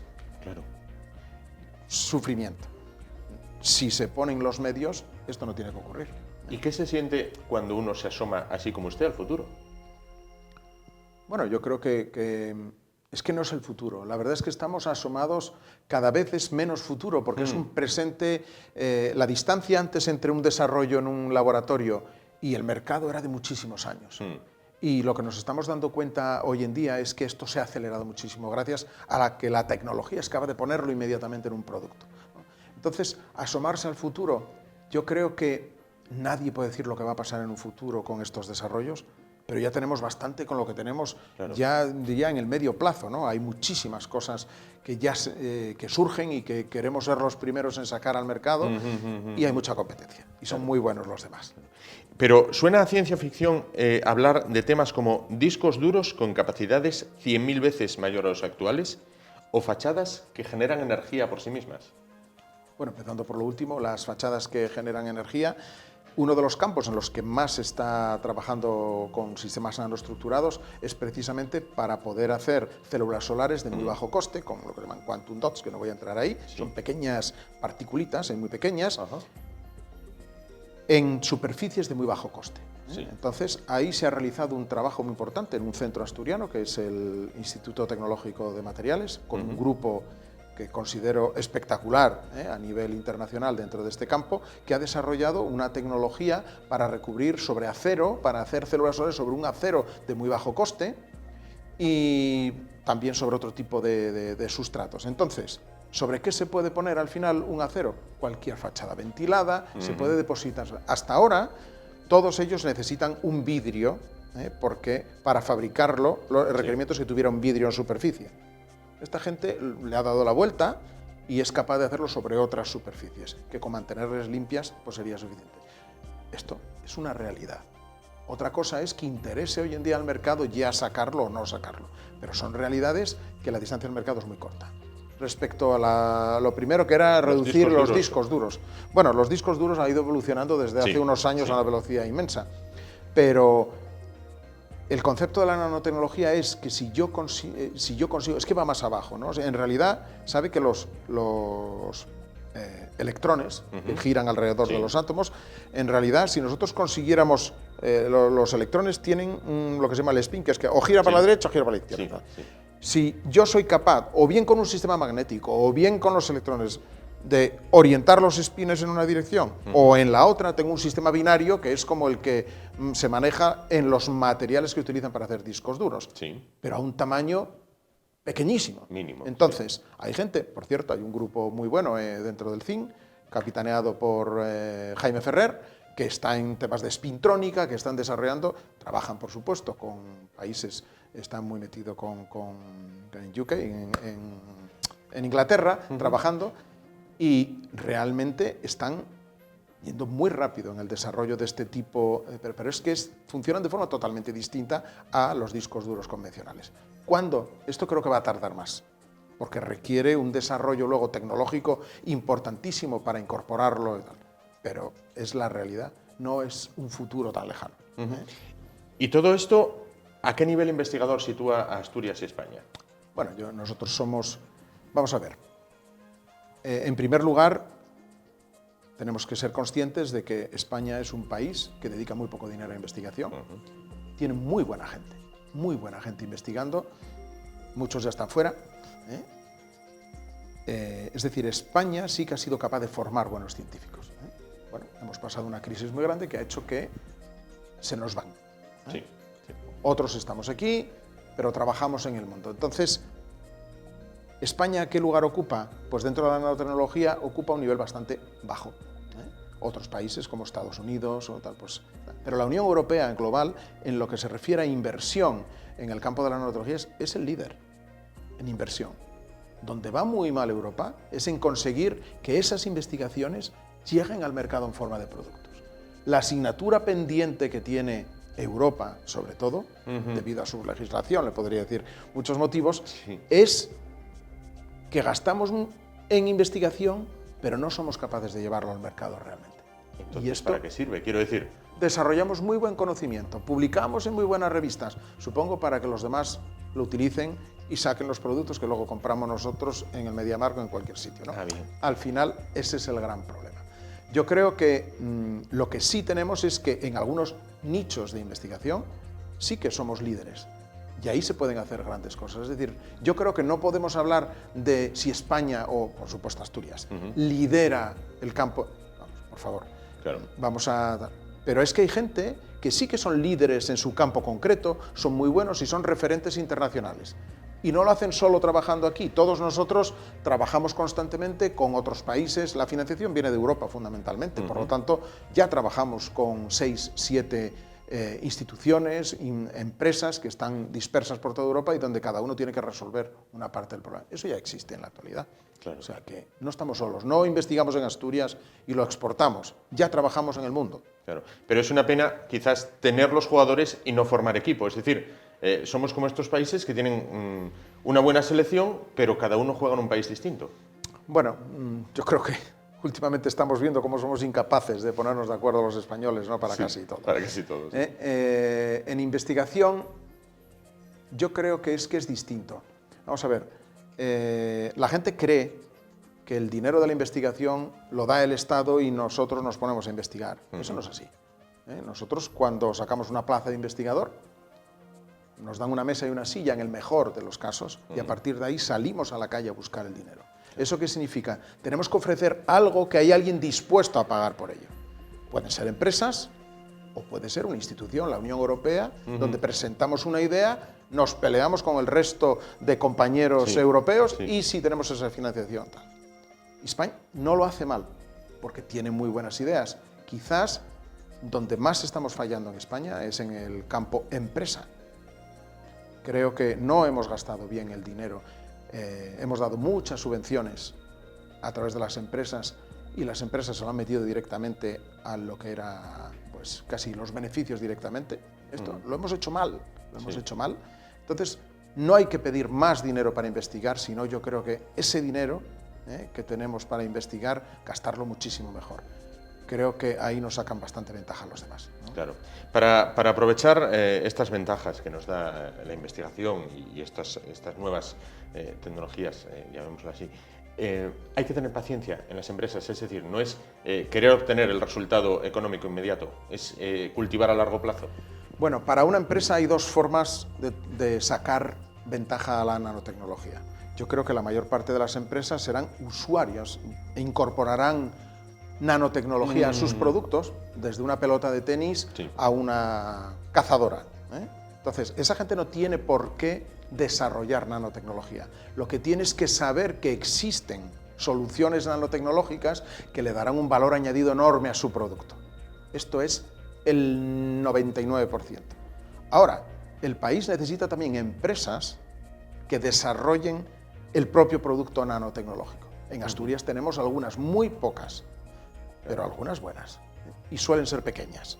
sufrimiento. Si se ponen los medios, esto no tiene que ocurrir. ¿Y qué se siente cuando uno se asoma, así como usted, al futuro? Bueno, yo creo que es que no es el futuro. La verdad es que estamos asomados, cada vez es menos futuro, porque es un presente. La distancia antes entre un desarrollo en un laboratorio y el mercado era de muchísimos años. Y lo que nos estamos dando cuenta hoy en día es que esto se ha acelerado muchísimo gracias a que la tecnología es capaz de ponerlo inmediatamente en un producto. Entonces, asomarse al futuro, yo creo que nadie puede decir lo que va a pasar en un futuro con estos desarrollos, pero ya tenemos bastante con lo que tenemos ya en el medio plazo, ¿no? Hay muchísimas cosas que ya que surgen y que queremos ser los primeros en sacar al mercado, y hay mucha competencia, y son muy buenos los demás. Pero suena a ciencia ficción hablar de temas como discos duros con capacidades 100.000 veces mayores a los actuales, o fachadas que generan energía por sí mismas. Bueno, empezando por lo último, las fachadas que generan energía. Uno de los campos en los que más se está trabajando con sistemas nanoestructurados es precisamente para poder hacer células solares de muy bajo coste, con lo que llaman quantum dots, que no voy a entrar ahí. Son pequeñas partículitas, muy pequeñas, en superficies de muy bajo coste. Entonces, ahí se ha realizado un trabajo muy importante en un centro asturiano, que es el Instituto Tecnológico de Materiales, con un grupo que considero espectacular a nivel internacional dentro de este campo, que ha desarrollado una tecnología para recubrir sobre acero, para hacer células solares sobre un acero de muy bajo coste, y también sobre otro tipo de sustratos. Entonces, ¿sobre qué se puede poner al final un acero? Cualquier fachada ventilada, se puede depositar. Hasta ahora, todos ellos necesitan un vidrio, porque para fabricarlo, el requerimiento es que tuviera un vidrio en superficie. Esta gente le ha dado la vuelta y es capaz de hacerlo sobre otras superficies, que con mantenerlas limpias pues sería suficiente. Esto es una realidad. Otra cosa es que interese hoy en día al mercado ya sacarlo o no sacarlo, pero son realidades que la distancia del mercado es muy corta. Respecto a lo primero, que era reducir los discos duros. Bueno, los discos duros han ido evolucionando desde hace unos años a una velocidad inmensa, pero el concepto de la nanotecnología es que si yo consigo, es que va más abajo, ¿no? O sea, en realidad, sabe que los electrones que giran alrededor de los átomos, en realidad, si nosotros consiguiéramos, los electrones tienen lo que se llama el spin, que es que o gira para la derecha o gira para la izquierda. Si yo soy capaz, o bien con un sistema magnético, o bien con los electrones, de orientar los spines en una dirección o en la otra, tengo un sistema binario que es como el que se maneja en los materiales que utilizan para hacer discos duros, pero a un tamaño pequeñísimo. Mínimo. Entonces, hay gente, por cierto, hay un grupo muy bueno dentro del CIN, capitaneado por Jaime Ferrer, que está en temas de spintrónica, que están desarrollando, trabajan por supuesto con países, están muy metidos en UK, en Inglaterra, trabajando, y realmente están yendo muy rápido en el desarrollo de este tipo, pero es que funcionan de forma totalmente distinta a los discos duros convencionales. ¿Cuándo? Esto creo que va a tardar más, porque requiere un desarrollo luego tecnológico importantísimo para incorporarlo y tal. Pero es la realidad, no es un futuro tan lejano. ¿Y todo esto a qué nivel investigador sitúa a Asturias y España? Bueno, nosotros somos, vamos a ver, en primer lugar, tenemos que ser conscientes de que España es un país que dedica muy poco dinero a investigación, tiene muy buena gente investigando, muchos ya están fuera, es decir, España sí que ha sido capaz de formar buenos científicos. bueno, hemos pasado una crisis muy grande que ha hecho que se nos van. Sí. Otros estamos aquí, pero trabajamos en el mundo. Entonces, ¿España qué lugar ocupa? Pues dentro de la nanotecnología ocupa un nivel bastante bajo. Otros países como Estados Unidos o tal, pues. Pero la Unión Europea en global, en lo que se refiere a inversión en el campo de la nanotecnología, es el líder en inversión. Donde va muy mal Europa es en conseguir que esas investigaciones lleguen al mercado en forma de productos. La asignatura pendiente que tiene Europa, sobre todo, debido a su legislación, le podría decir muchos motivos, es que gastamos en investigación, pero no somos capaces de llevarlo al mercado realmente. Entonces, ¿y esto para qué sirve? Quiero decir, desarrollamos muy buen conocimiento, publicamos en muy buenas revistas, supongo para que los demás lo utilicen y saquen los productos que luego compramos nosotros en el MediaMarkt o en cualquier sitio, ¿no? Bien. Al final, ese es el gran problema. Yo creo que lo que sí tenemos es que en algunos nichos de investigación sí que somos líderes. Y ahí se pueden hacer grandes cosas. Es decir, yo creo que no podemos hablar de si España, o por supuesto Asturias, lidera el campo. Vamos, por favor. Claro. Pero es que hay gente que sí que son líderes en su campo concreto, son muy buenos y son referentes internacionales. Y no lo hacen solo trabajando aquí. Todos nosotros trabajamos constantemente con otros países. La financiación viene de Europa fundamentalmente. Por lo tanto, ya trabajamos con 6, 7 instituciones, empresas que están dispersas por toda Europa y donde cada uno tiene que resolver una parte del problema. Eso ya existe en la actualidad. Claro. O sea que no estamos solos, no investigamos en Asturias y lo exportamos, ya trabajamos en el mundo. Claro. Pero es una pena quizás tener los jugadores y no formar equipo. Es decir, somos como estos países que tienen una buena selección, pero cada uno juega en un país distinto. Bueno, yo creo que últimamente estamos viendo cómo somos incapaces de ponernos de acuerdo los españoles, ¿no? Para casi todo. Para casi todos. En investigación, yo creo que es distinto. Vamos a ver, la gente cree que el dinero de la investigación lo da el Estado y nosotros nos ponemos a investigar. Eso no es así. Nosotros, cuando sacamos una plaza de investigador, nos dan una mesa y una silla en el mejor de los casos y a partir de ahí salimos a la calle a buscar el dinero. ¿Eso qué significa? Tenemos que ofrecer algo que hay alguien dispuesto a pagar por ello. Pueden ser empresas o puede ser una institución, la Unión Europea, donde presentamos una idea, nos peleamos con el resto de compañeros europeos y sí tenemos esa financiación. Tal. España no lo hace mal, porque tiene muy buenas ideas. Quizás donde más estamos fallando en España es en el campo empresa. Creo que no hemos gastado bien el dinero. Hemos dado muchas subvenciones a través de las empresas y las empresas se lo han metido directamente a lo que era pues casi los beneficios directamente. Esto lo hemos hecho mal, Entonces, no hay que pedir más dinero para investigar, sino yo creo que ese dinero que tenemos para investigar, gastarlo muchísimo mejor. Creo que ahí nos sacan bastante ventaja los demás, ¿no? Claro. Para aprovechar estas ventajas que nos da la investigación y estas nuevas tecnologías, llamémoslo así, hay que tener paciencia en las empresas, es decir, no es querer obtener el resultado económico inmediato, es cultivar a largo plazo. Bueno, para una empresa hay dos formas de sacar ventaja a la nanotecnología. Yo creo que la mayor parte de las empresas serán usuarios e incorporarán nanotecnología a sus productos, desde una pelota de tenis a una cazadora. Entonces, esa gente no tiene por qué desarrollar nanotecnología. Lo que tiene es que saber que existen soluciones nanotecnológicas que le darán un valor añadido enorme a su producto. Esto es el 99%. Ahora, el país necesita también empresas que desarrollen el propio producto nanotecnológico. En Asturias tenemos algunas, muy pocas, pero algunas buenas, y suelen ser pequeñas.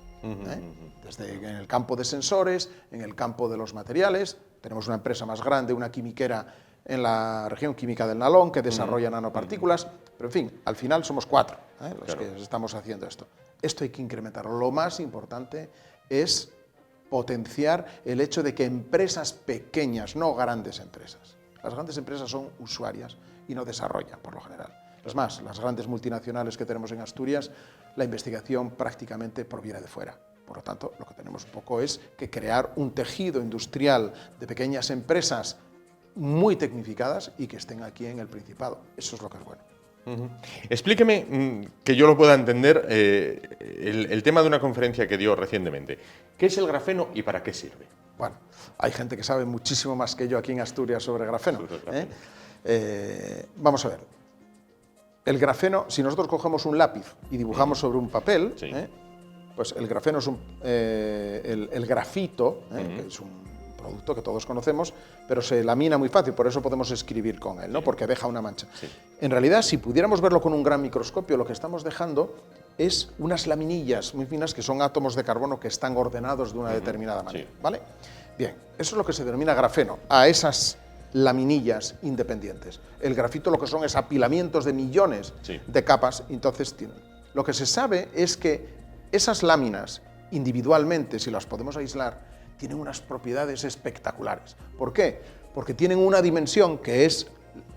Desde en el campo de sensores, en el campo de los materiales, tenemos una empresa más grande, una quimiquera en la región química del Nalón, que desarrolla nanopartículas, pero en fin, al final somos 4 los que estamos haciendo esto. Esto hay que incrementarlo. Lo más importante es potenciar el hecho de que empresas pequeñas, no grandes empresas, las grandes empresas son usuarias y no desarrollan por lo general. Es más, las grandes multinacionales que tenemos en Asturias, la investigación prácticamente proviene de fuera. Por lo tanto, lo que tenemos un poco es que crear un tejido industrial de pequeñas empresas muy tecnificadas y que estén aquí en el Principado. Eso es lo que es bueno. Explíqueme, que yo lo pueda entender, el tema de una conferencia que dio recientemente. ¿Qué es el grafeno y para qué sirve? Bueno, hay gente que sabe muchísimo más que yo aquí en Asturias sobre grafeno. Vamos a ver. El grafeno, si nosotros cogemos un lápiz y dibujamos sobre un papel, Sí. pues el grafeno es el grafito, que es un producto que todos conocemos, pero se lamina muy fácil, por eso podemos escribir con él, ¿no? Porque deja una mancha. Sí. En realidad, si pudiéramos verlo con un gran microscopio, lo que estamos dejando es unas laminillas muy finas que son átomos de carbono que están ordenados de una determinada manera, Sí. ¿vale? Bien, eso es lo que se denomina grafeno, a esas laminillas independientes. El grafito lo que son es apilamientos de millones Sí. de capas, entonces tienen. Lo que se sabe es que esas láminas, individualmente, si las podemos aislar, tienen unas propiedades espectaculares. ¿Por qué? Porque tienen una dimensión que es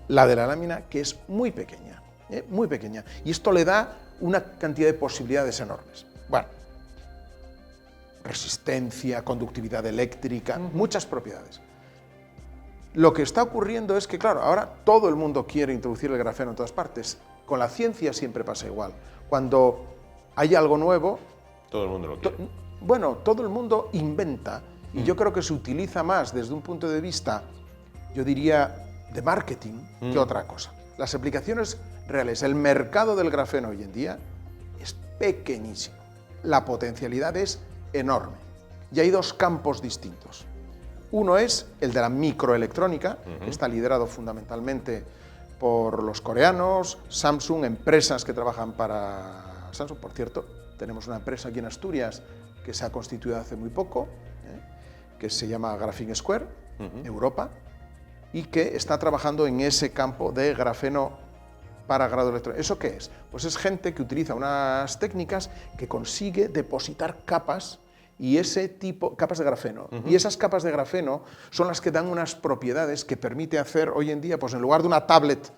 la de la lámina, que es muy pequeña, muy pequeña. Y esto le da una cantidad de posibilidades enormes. Bueno, resistencia, conductividad eléctrica, muchas propiedades. Lo que está ocurriendo es que, claro, ahora todo el mundo quiere introducir el grafeno en todas partes. Con la ciencia siempre pasa igual. Cuando hay algo nuevo, Todo el mundo lo quiere. bueno, todo el mundo inventa y yo creo que se utiliza más desde un punto de vista, yo diría, de marketing que otra cosa. Las aplicaciones reales, el mercado del grafeno hoy en día es pequeñísimo. La potencialidad es enorme. Y hay dos campos distintos. Uno es el de la microelectrónica, que está liderado fundamentalmente por los coreanos, Samsung, empresas que trabajan para Samsung. Por cierto, tenemos una empresa aquí en Asturias que se ha constituido hace muy poco, que se llama Graphene Square, Europa, y que está trabajando en ese campo de grafeno para grado electrónico. ¿Eso qué es? Pues es gente que utiliza unas técnicas que consigue depositar capas y ese tipo, capas de grafeno. Y esas capas de grafeno son las que dan unas propiedades que permite hacer hoy en día, pues en lugar de una tablet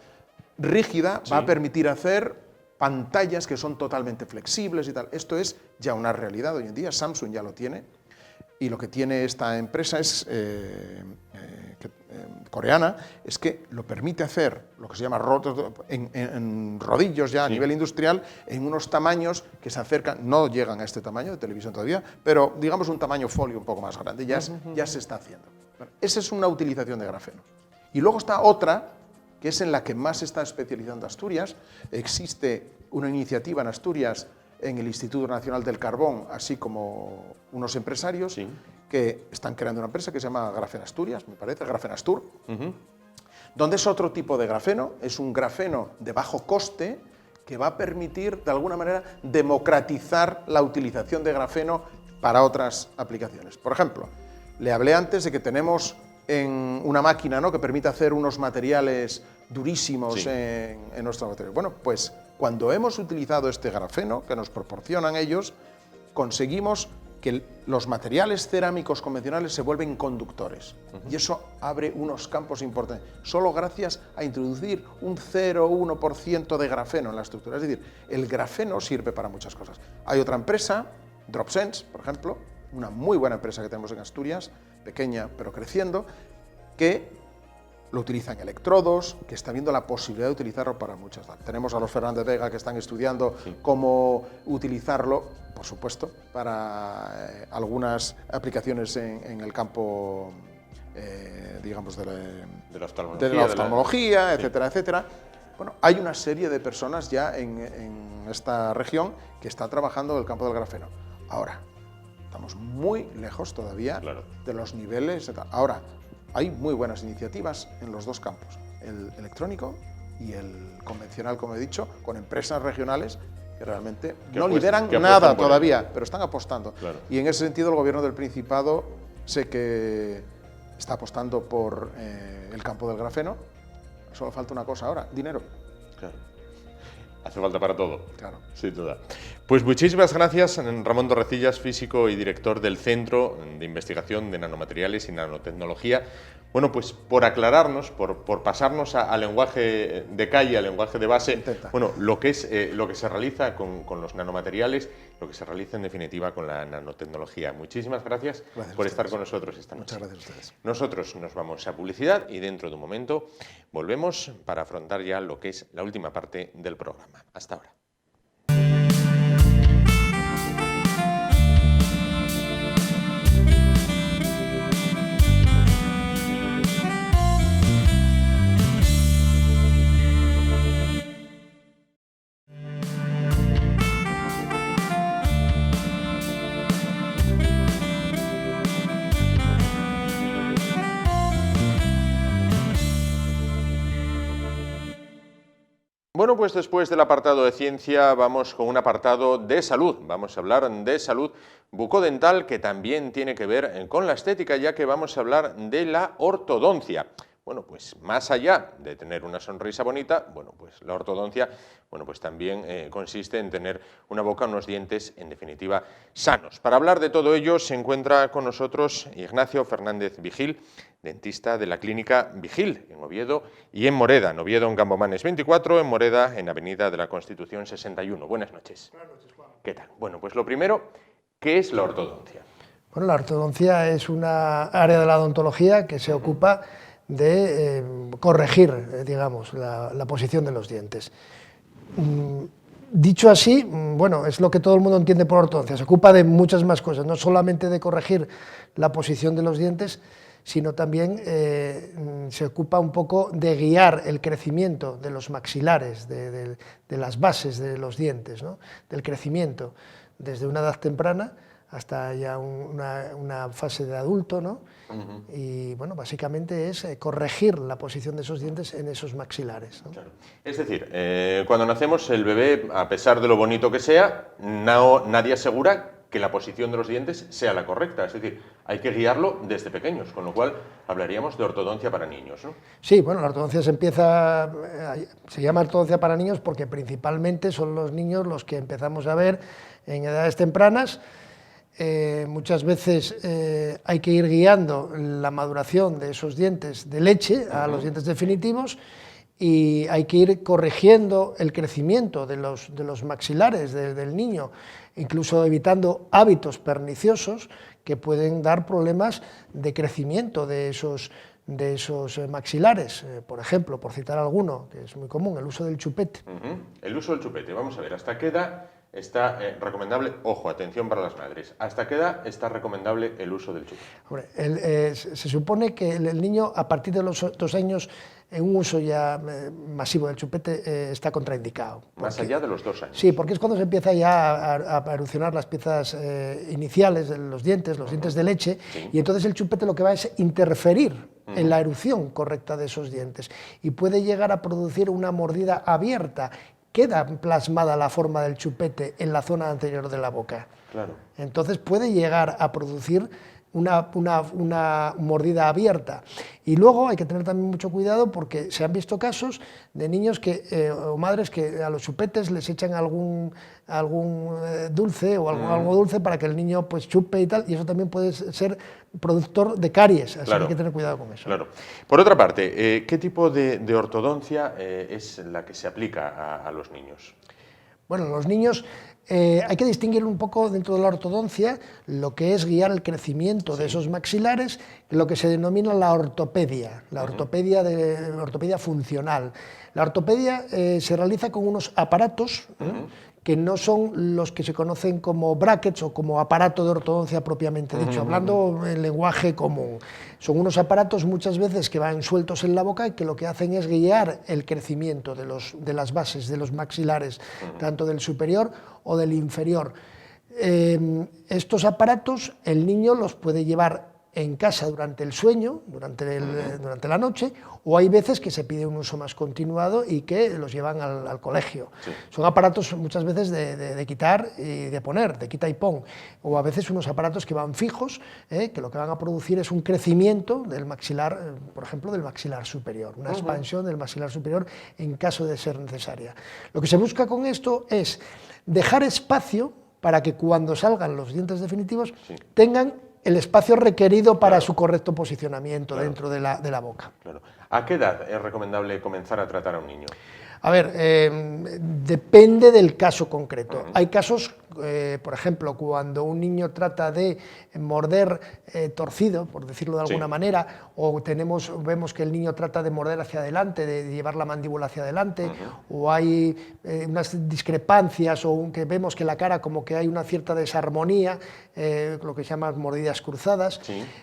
rígida, va a permitir hacer pantallas que son totalmente flexibles y tal. Esto es ya una realidad hoy en día, Samsung ya lo tiene, y lo que tiene esta empresa es coreana, es que lo permite hacer lo que se llama en rodillos ya a nivel industrial, en unos tamaños que se acercan, no llegan a este tamaño de televisión todavía, pero digamos un tamaño folio un poco más grande, ya se está haciendo. Bueno, esa es una utilización de grafeno. Y luego está otra, que es en la que más se está especializando Asturias. Existe una iniciativa en Asturias, en el Instituto Nacional del Carbón, así como unos empresarios que están creando una empresa que se llama Grafen Asturias, me parece, Grafenastur, donde es otro tipo de grafeno, es un grafeno de bajo coste que va a permitir, de alguna manera, democratizar la utilización de grafeno para otras aplicaciones. Por ejemplo, le hablé antes de que tenemos en una máquina, ¿no?, que permite hacer unos materiales durísimos en nuestro material. Bueno, pues cuando hemos utilizado este grafeno que nos proporcionan ellos, conseguimos que los materiales cerámicos convencionales se vuelven conductores. Y eso abre unos campos importantes, solo gracias a introducir un 0,1% de grafeno en la estructura. Es decir, el grafeno sirve para muchas cosas. Hay otra empresa, Dropsense, por ejemplo, una muy buena empresa que tenemos en Asturias, pequeña pero creciendo, que lo utiliza en electrodos, que está viendo la posibilidad de utilizarlo para muchas. Tenemos a los Fernández Vega que están estudiando cómo utilizarlo, por supuesto, para algunas aplicaciones en el campo, digamos, de la oftalmología, etcétera, etcétera. Bueno, hay una serie de personas ya en esta región que está trabajando en el campo del grafeno. Ahora, estamos muy lejos todavía de los niveles. Ahora, hay muy buenas iniciativas en los dos campos, el electrónico y el convencional, como he dicho, con empresas regionales que realmente no lideran nada todavía, pero están apostando. Y en ese sentido el Gobierno del Principado sé que está apostando por el campo del grafeno. Solo falta una cosa ahora, dinero. Hace falta para todo. Claro. Sin duda. Pues muchísimas gracias, Ramón Torrecillas, físico y director del Centro de Investigación de Nanomateriales y Nanotecnología. Bueno, pues por aclararnos, por pasarnos al lenguaje de calle, al lenguaje de base, bueno, lo que se realiza con los nanomateriales, lo que se realiza en definitiva con la nanotecnología. Muchísimas gracias por estar con nosotros esta noche. Muchas gracias a ustedes. Nosotros nos vamos a publicidad y dentro de un momento volvemos para afrontar ya lo que es la última parte del programa. Hasta ahora. Bueno, pues después del apartado de ciencia vamos con un apartado de salud. Vamos a hablar de salud bucodental, que también tiene que ver con la estética, ya que vamos a hablar de la ortodoncia. Bueno, pues más allá de tener una sonrisa bonita, bueno, pues la ortodoncia, bueno, pues también consiste en tener una boca, unos dientes, en definitiva, sanos. Para hablar de todo ello se encuentra con nosotros Ignacio Fernández Vigil, dentista de la clínica Vigil, en Oviedo y en Moreda. En Oviedo, en Campomanes 24, en Moreda, en Avenida de la Constitución 61. Buenas noches. Buenas noches, Juan. ¿Qué tal? Bueno, pues lo primero, ¿qué es la ortodoncia? Bueno, la ortodoncia es una área de la odontología que se ocupa de corregir, digamos, la posición de los dientes. Dicho así, bueno, es lo que todo el mundo entiende por ortodoncia. Se ocupa de muchas más cosas, no solamente de corregir la posición de los dientes, sino también se ocupa un poco de guiar el crecimiento de los maxilares, de las bases de los dientes, ¿no? Del crecimiento desde una edad temprana hasta ya una fase de adulto, ¿no? Y bueno, básicamente es corregir la posición de esos dientes en esos maxilares, ¿no? Claro. Es decir, cuando nacemos el bebé, a pesar de lo bonito que sea, nadie asegura que la posición de los dientes sea la correcta, es decir, hay que guiarlo desde pequeños, con lo cual hablaríamos de ortodoncia para niños, ¿no? Sí, bueno, la ortodoncia se llama ortodoncia para niños porque principalmente son los niños los que empezamos a ver en edades tempranas. Muchas veces hay que ir guiando la maduración de esos dientes de leche a los dientes definitivos, y hay que ir corrigiendo el crecimiento de los maxilares del niño, incluso evitando hábitos perniciosos que pueden dar problemas de crecimiento de esos maxilares. Por ejemplo, por citar alguno, que es muy común, el uso del chupete. El uso del chupete, vamos a ver, ¿hasta qué edad está recomendable? Ojo, atención para las madres, ¿hasta qué edad está recomendable el uso del chupete? Hombre, se supone que el niño, a partir de los 2 años, en un uso ya masivo del chupete está contraindicado. Más allá de los 2 años. Sí, porque es cuando se empieza ya a erosionar las piezas iniciales de los dientes de leche, Sí. Y entonces el chupete lo que va es interferir en la erupción correcta de esos dientes y puede llegar a producir una mordida abierta. Queda plasmada la forma del chupete en la zona anterior de la boca. Claro. Entonces puede llegar a producir una mordida abierta. Y luego hay que tener también mucho cuidado porque se han visto casos de niños o madres que a los chupetes les echan algún dulce o algo dulce para que el niño pues chupe y tal, y eso también puede ser productor de caries, así que hay que tener cuidado con eso. Claro. Por otra parte, ¿qué tipo de ortodoncia es la que se aplica a los niños? Bueno, los niños hay que distinguir un poco dentro de la ortodoncia lo que es guiar el crecimiento de esos maxilares, lo que se denomina la ortopedia, ortopedia funcional. La ortopedia se realiza con unos aparatos que no son los que se conocen como brackets o como aparato de ortodoncia propiamente dicho, hablando en lenguaje común. Son unos aparatos muchas veces que van sueltos en la boca y que lo que hacen es guiar el crecimiento de las bases, de los maxilares, tanto del superior o del inferior. Estos aparatos el niño los puede llevar en casa durante el sueño, durante la noche, o hay veces que se pide un uso más continuado y que los llevan al colegio. Sí. Son aparatos muchas veces de quitar y de poner, de quita y pon, o a veces unos aparatos que van fijos, que lo que van a producir es un crecimiento del maxilar, por ejemplo, del maxilar superior, una expansión del maxilar superior en caso de ser necesaria. Lo que se busca con esto es dejar espacio para que cuando salgan los dientes definitivos tengan el espacio requerido para su correcto posicionamiento dentro de la boca. Claro. ¿A qué edad es recomendable comenzar a tratar a un niño? A ver, depende del caso concreto. Hay casos, por ejemplo, cuando un niño trata de morder torcido, por decirlo de alguna manera, o vemos que el niño trata de morder hacia adelante, de llevar la mandíbula hacia adelante, o hay unas discrepancias, o que vemos que la cara como que hay una cierta desarmonía, lo que se llaman mordidas cruzadas.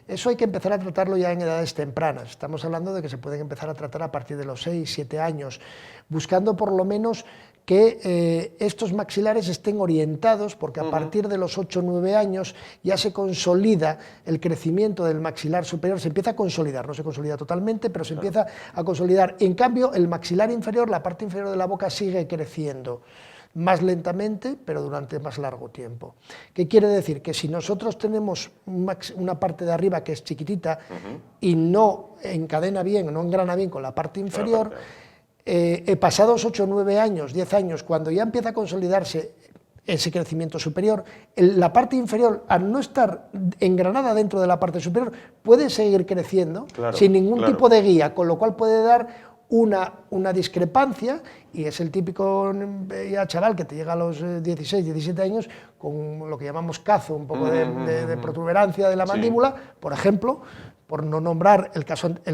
Eso hay que empezar a tratarlo ya en edades tempranas. Estamos hablando de que se pueden empezar a tratar a partir de los 6, 7 años, buscando por lo menos que estos maxilares estén orientados, porque a partir de los 8 o 9 años ya se consolida el crecimiento del maxilar superior, se empieza a consolidar, no se consolida totalmente, pero se empieza a consolidar. En cambio, el maxilar inferior, la parte inferior de la boca, sigue creciendo más lentamente, pero durante más largo tiempo. ¿Qué quiere decir? Que si nosotros tenemos una parte de arriba que es chiquitita y no encadena bien, no engrana bien con la parte inferior, pasados 8, 9 años, 10 años, cuando ya empieza a consolidarse ese crecimiento superior, la parte inferior, al no estar engranada dentro de la parte superior, puede seguir creciendo sin ningún tipo de guía, con lo cual puede dar una discrepancia, y es el típico ya chaval que te llega a los 16, 17 años con lo que llamamos cazo, un poco de protuberancia de la mandíbula, por ejemplo, por no nombrar el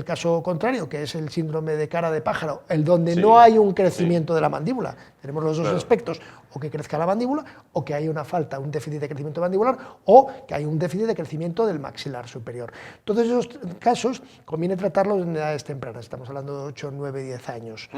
caso contrario, que es el síndrome de cara de pájaro, el donde no hay un crecimiento de la mandíbula. Tenemos los dos aspectos, o que crezca la mandíbula, o que hay una falta, un déficit de crecimiento mandibular, o que hay un déficit de crecimiento del maxilar superior. Todos esos casos conviene tratarlos en edades tempranas, estamos hablando de 8, 9, 10 años.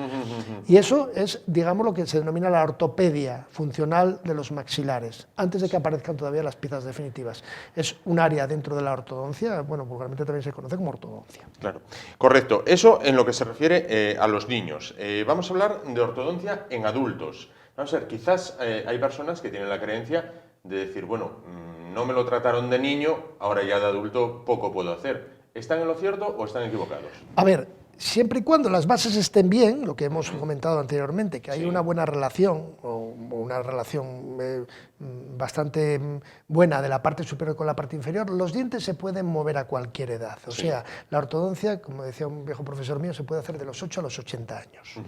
Y eso es, digamos, lo que se denomina la ortopedia funcional de los maxilares, antes de que aparezcan todavía las piezas definitivas. Es un área dentro de la ortodoncia, bueno, vulgarmente también se conoce como ortodoncia. Claro, correcto. Eso en lo que se refiere a los niños. Vamos a hablar de ortodoncia en adultos. Vamos a ver, quizás hay personas que tienen la creencia de decir, bueno, no me lo trataron de niño, ahora ya de adulto poco puedo hacer. ¿Están en lo cierto o están equivocados? A ver, siempre y cuando las bases estén bien, lo que hemos comentado anteriormente, que hay una buena relación, o una relación bastante buena de la parte superior con la parte inferior, los dientes se pueden mover a cualquier edad. O sea, la ortodoncia, como decía un viejo profesor mío, se puede hacer de los 8 a los 80 años.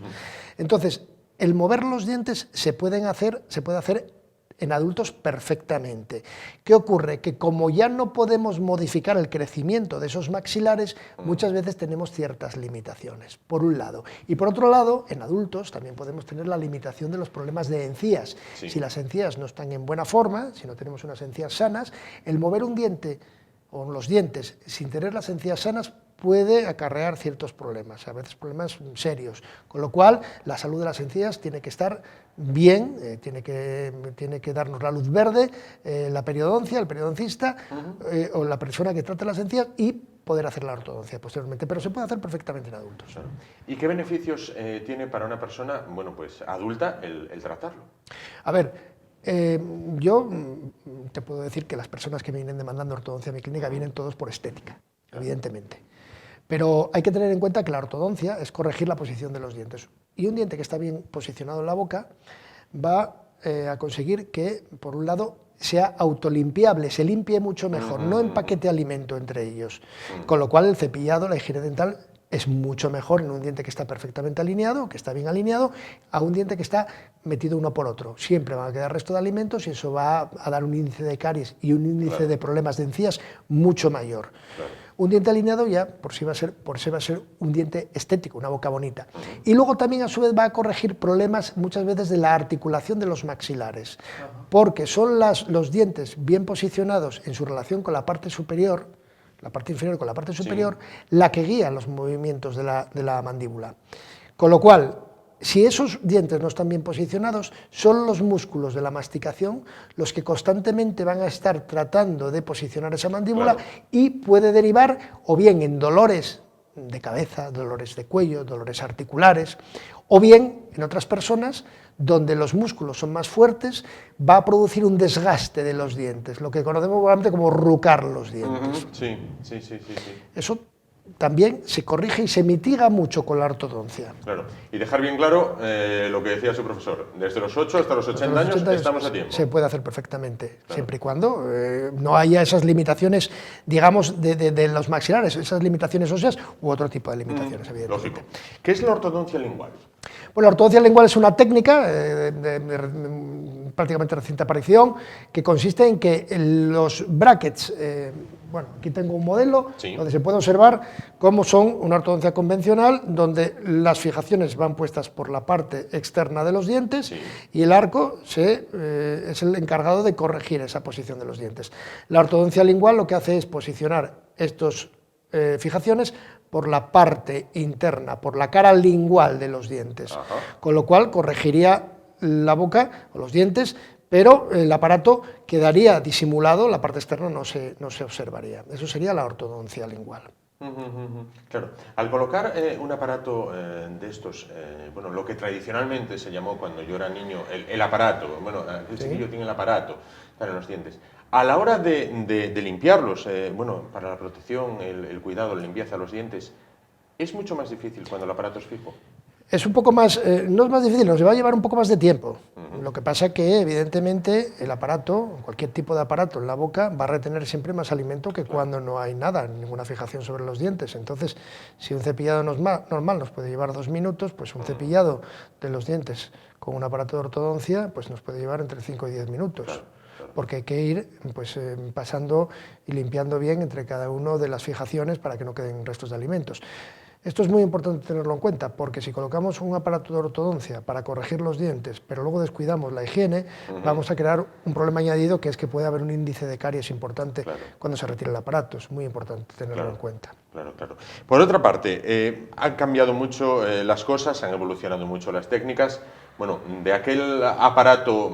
Entonces, el mover los dientes se puede hacer en adultos perfectamente. ¿Qué ocurre? Que como ya no podemos modificar el crecimiento de esos maxilares, muchas veces tenemos ciertas limitaciones, por un lado. Y por otro lado, en adultos también podemos tener la limitación de los problemas de encías. Si las encías no están en buena forma, si no tenemos unas encías sanas, el mover un diente o los dientes sin tener las encías sanas puede acarrear ciertos problemas, a veces problemas serios, con lo cual la salud de las encías tiene que estar bien, tiene que darnos la luz verde, la periodoncia, el periodoncista o la persona que trata las encías, y poder hacer la ortodoncia posteriormente, pero se puede hacer perfectamente en adultos. Claro. ¿Y qué beneficios tiene para una persona, bueno, pues adulta el tratarlo? A ver, yo te puedo decir que las personas que me vienen demandando ortodoncia en mi clínica vienen todos por estética, evidentemente. Pero hay que tener en cuenta que la ortodoncia es corregir la posición de los dientes. Y un diente que está bien posicionado en la boca va a conseguir que, por un lado, sea autolimpiable, se limpie mucho mejor, no empaquete alimento entre ellos. Con lo cual el cepillado, la higiene dental, es mucho mejor en un diente que está perfectamente alineado, que está bien alineado, a un diente que está metido uno por otro. Siempre van a quedar resto de alimentos y eso va a dar un índice de caries y un índice de problemas de encías mucho mayor. Un diente alineado ya por sí va a ser un diente estético, una boca bonita. Y luego también a su vez va a corregir problemas muchas veces de la articulación de los maxilares, porque son los dientes bien posicionados en su relación con la parte superior, la parte inferior con la parte superior, la que guía los movimientos de la mandíbula. Con lo cual, Si esos dientes no están bien posicionados, son los músculos de la masticación los que constantemente van a estar tratando de posicionar esa mandíbula, y puede derivar o bien en dolores de cabeza, dolores de cuello, dolores articulares, o bien en otras personas donde los músculos son más fuertes, va a producir un desgaste de los dientes, lo que conocemos vulgarmente como rucar los dientes. Sí. Eso también se corrige y se mitiga mucho con la ortodoncia. Claro, y dejar bien claro lo que decía su profesor, desde los 8 hasta los 80 años estamos a tiempo. Se puede hacer perfectamente, siempre y cuando no haya esas limitaciones, digamos, de los maxilares, esas limitaciones óseas u otro tipo de limitaciones, evidentemente. Lógico. ¿Qué es la ortodoncia lingual? Bueno, la ortodoncia lingual es una técnica prácticamente reciente aparición, que consiste en que los brackets, bueno, aquí tengo un modelo donde se puede observar cómo son una ortodoncia convencional, donde las fijaciones van puestas por la parte externa de los dientes y el arco es el encargado de corregir esa posición de los dientes. La ortodoncia lingual lo que hace es posicionar estas fijaciones por la parte interna, por la cara lingual de los dientes, con lo cual corregiría la boca o los dientes, pero el aparato quedaría disimulado, la parte externa no se observaría. Eso sería la ortodoncia lingual. Claro, al colocar un aparato de estos, bueno, lo que tradicionalmente se llamó cuando yo era niño, el aparato, bueno, el chiquillo tiene el aparato para los dientes. A la hora de limpiarlos, bueno, para la protección, el cuidado, la limpieza de los dientes, ¿es mucho más difícil cuando el aparato es fijo? Es un poco más, no es más difícil, nos va a llevar un poco más de tiempo. Lo que pasa que, evidentemente, el aparato, cualquier tipo de aparato en la boca, va a retener siempre más alimento que cuando no hay nada, ninguna fijación sobre los dientes. Entonces, si un cepillado normal nos puede llevar 2 minutos, pues un cepillado de los dientes con un aparato de ortodoncia pues nos puede llevar entre 5 y 10 minutos. Porque hay que ir pues, pasando y limpiando bien entre cada una de las fijaciones para que no queden restos de alimentos. Esto es muy importante tenerlo en cuenta, porque si colocamos un aparato de ortodoncia para corregir los dientes, pero luego descuidamos la higiene, vamos a crear un problema añadido, que es que puede haber un índice de caries importante cuando se retire el aparato. Es muy importante tenerlo en cuenta. Claro. Por otra parte, han cambiado mucho las cosas, han evolucionado mucho las técnicas. Bueno, de aquel aparato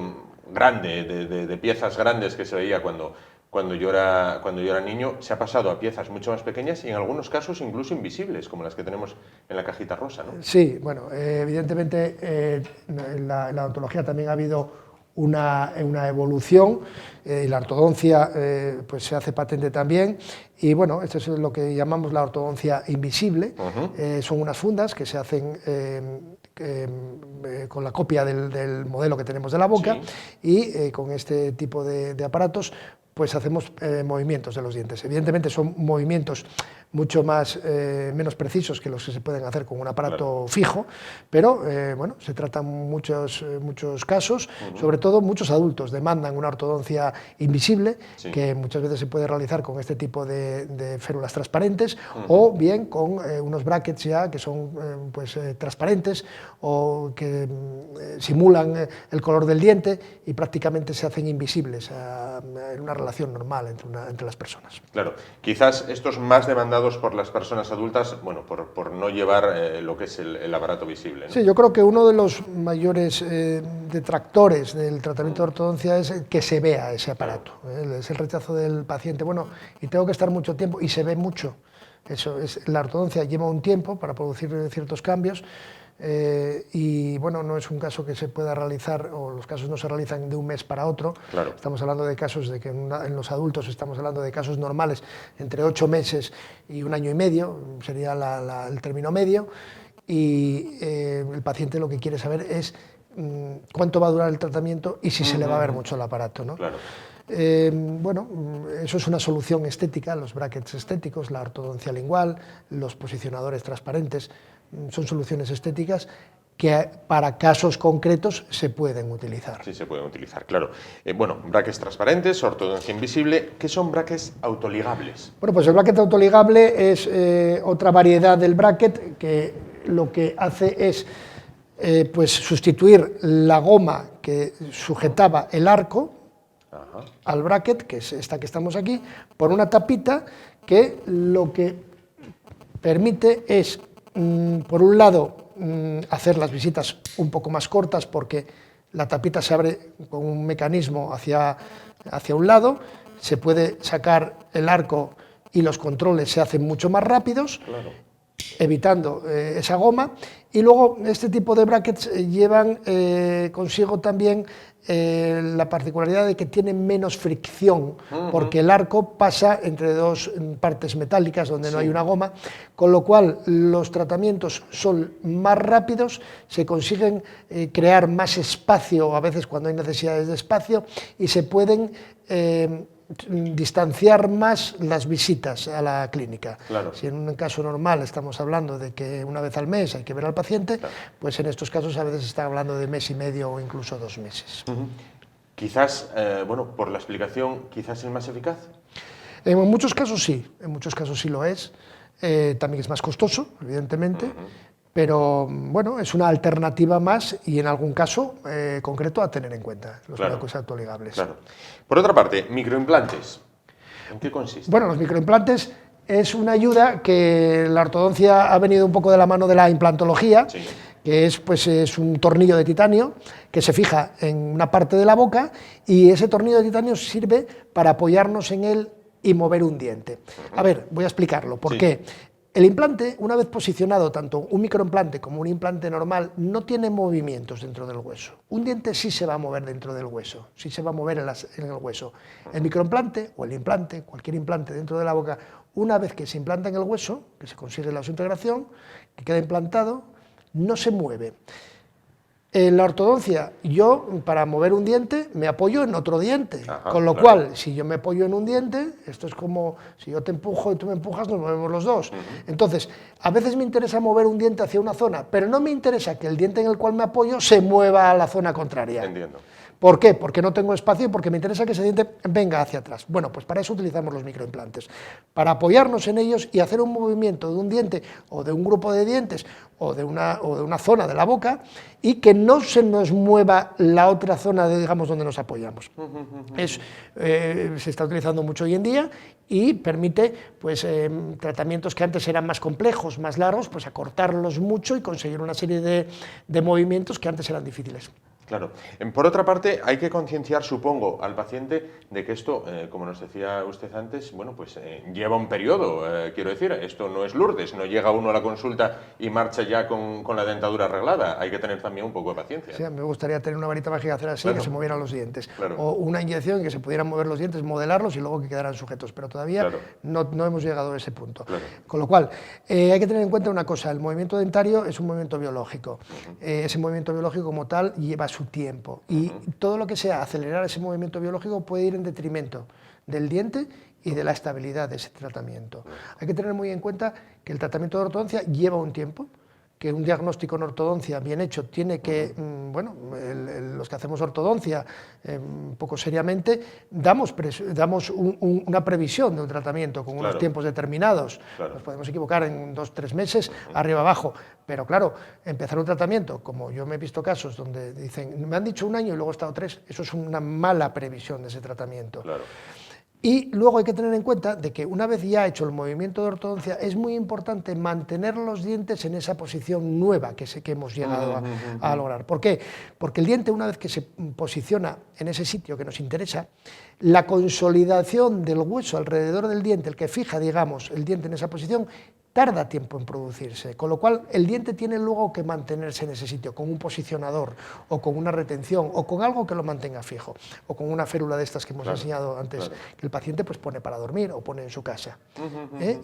grande, de piezas grandes que se veía cuando yo era niño, se ha pasado a piezas mucho más pequeñas y en algunos casos incluso invisibles, como las que tenemos en la cajita rosa, ¿no? Sí, bueno, evidentemente en la odontología también ha habido una evolución, y la ortodoncia pues se hace patente también, y bueno, esto es lo que llamamos la ortodoncia invisible. Son unas fundas que se hacen con la copia del modelo que tenemos de la boca, y con este tipo de aparatos pues hacemos movimientos de los dientes. Evidentemente son movimientos mucho menos precisos que los que se pueden hacer con un aparato fijo, pero bueno, se tratan muchos casos, sobre todo muchos adultos demandan una ortodoncia invisible, que muchas veces se puede realizar con este tipo de férulas transparentes, o bien con unos brackets ya que son pues, transparentes o que simulan el color del diente y prácticamente se hacen invisibles en una relación normal entre las personas. Claro, quizás estos más demandados por las personas adultas, bueno, por no llevar lo que es el aparato visible, ¿no? Sí, yo creo que uno de los mayores detractores del tratamiento de ortodoncia es que se vea ese aparato. Es el rechazo del paciente, bueno, y tengo que estar mucho tiempo, y se ve mucho. Eso es, la ortodoncia lleva un tiempo para producir ciertos cambios, y bueno, no es un caso que se pueda realizar, o los casos no se realizan de un mes para otro. Estamos hablando de casos de que en los adultos estamos hablando de casos normales entre 8 meses y 1 año y medio, sería el término medio, y el paciente lo que quiere saber es cuánto va a durar el tratamiento y si se le va a ver mucho el aparato, ¿no? Bueno, eso es una solución estética, los brackets estéticos, la ortodoncia lingual, los posicionadores transparentes, son soluciones estéticas que para casos concretos se pueden utilizar. Sí, se pueden utilizar, claro. Bueno, brackets transparentes, ortodoncia invisible. ¿Qué son brackets autoligables? Bueno, pues el bracket autoligable es otra variedad del bracket que lo que hace es pues sustituir la goma que sujetaba el arco al bracket, que es esta que estamos aquí, por una tapita que lo que permite es, por un lado, hacer las visitas un poco más cortas porque la tapita se abre con un mecanismo hacia un lado, se puede sacar el arco y los controles se hacen mucho más rápidos, Claro. evitando esa goma. Y luego este tipo de brackets llevan consigo también la particularidad de que tienen menos fricción, porque el arco pasa entre dos partes metálicas donde no hay una goma, con lo cual los tratamientos son más rápidos, se consiguen crear más espacio, a veces cuando hay necesidades de espacio, y se pueden distanciar más las visitas a la clínica. Claro. Si en un caso normal estamos hablando de que una vez al mes hay que ver al paciente, claro, pues en estos casos a veces se está hablando de mes y medio o incluso 2 meses. Quizás, bueno, por la explicación, quizás el más eficaz. En muchos casos sí lo es. También es más costoso, evidentemente, pero bueno, es una alternativa más y en algún caso concreto a tener en cuenta, los blancos autoligables. Claro. Por otra parte, microimplantes, ¿en qué consiste? Bueno, los microimplantes es una ayuda que la ortodoncia ha venido un poco de la mano de la implantología, sí, que es un tornillo de titanio que se fija en una parte de la boca y ese tornillo de titanio sirve para apoyarnos en él y mover un diente. A ver, voy a explicarlo, ¿por qué? El implante, una vez posicionado, tanto un microimplante como un implante normal, no tiene movimientos dentro del hueso. Un diente sí se va a mover dentro del hueso, sí se va a mover en el hueso. El microimplante o el implante, cualquier implante dentro de la boca, una vez que se implanta en el hueso, que se consigue la integración, que queda implantado, no se mueve. En la ortodoncia, yo para mover un diente me apoyo en otro diente, con lo cual, si yo me apoyo en un diente, esto es como si yo te empujo y tú me empujas, nos movemos los dos. Entonces, a veces me interesa mover un diente hacia una zona, pero no me interesa que el diente en el cual me apoyo se mueva a la zona contraria. Entiendo. ¿Por qué? Porque no tengo espacio y porque me interesa que ese diente venga hacia atrás. Bueno, pues para eso utilizamos los microimplantes, para apoyarnos en ellos y hacer un movimiento de un diente o de un grupo de dientes o de una zona de la boca y que no se nos mueva la otra zona, digamos, donde nos apoyamos. Se está utilizando mucho hoy en día y permite pues, tratamientos que antes eran más complejos, más largos, pues acortarlos mucho y conseguir una serie de movimientos que antes eran difíciles. Claro. Por otra parte, hay que concienciar, supongo, al paciente de que esto, como nos decía usted antes, bueno, pues lleva un periodo, quiero decir, esto no es Lourdes, no llega uno a la consulta y marcha ya con la dentadura arreglada, hay que tener también un poco de paciencia. Sí, me gustaría tener una varita mágica, hacer así, que se movieran los dientes, o una inyección en que se pudieran mover los dientes, modelarlos y luego que quedaran sujetos, pero todavía no hemos llegado a ese punto. Con lo cual, hay que tener en cuenta una cosa, el movimiento dentario es un movimiento biológico, ese movimiento biológico como tal lleva su tiempo y todo lo que sea acelerar ese movimiento biológico puede ir en detrimento del diente y de la estabilidad de ese tratamiento. Hay que tener muy en cuenta que el tratamiento de ortodoncia lleva un tiempo, que un diagnóstico en ortodoncia bien hecho tiene que, bueno, los que hacemos ortodoncia un poco seriamente, damos una previsión de un tratamiento con unos tiempos determinados. Nos podemos equivocar en 2 o 3 meses, arriba abajo, pero claro, empezar un tratamiento, como yo me he visto casos donde dicen, me han dicho 1 año y luego he estado 3, eso es una mala previsión de ese tratamiento. Y luego hay que tener en cuenta de que una vez ya hecho el movimiento de ortodoncia es muy importante mantener los dientes en esa posición nueva que hemos llegado a lograr. ¿Por qué? Porque el diente, una vez que se posiciona en ese sitio que nos interesa, la consolidación del hueso alrededor del diente, el que fija, digamos, el diente en esa posición, tarda tiempo en producirse, con lo cual el diente tiene luego que mantenerse en ese sitio con un posicionador o con una retención o con algo que lo mantenga fijo o con una férula de estas que hemos enseñado antes que el paciente pues pone para dormir o pone en su casa.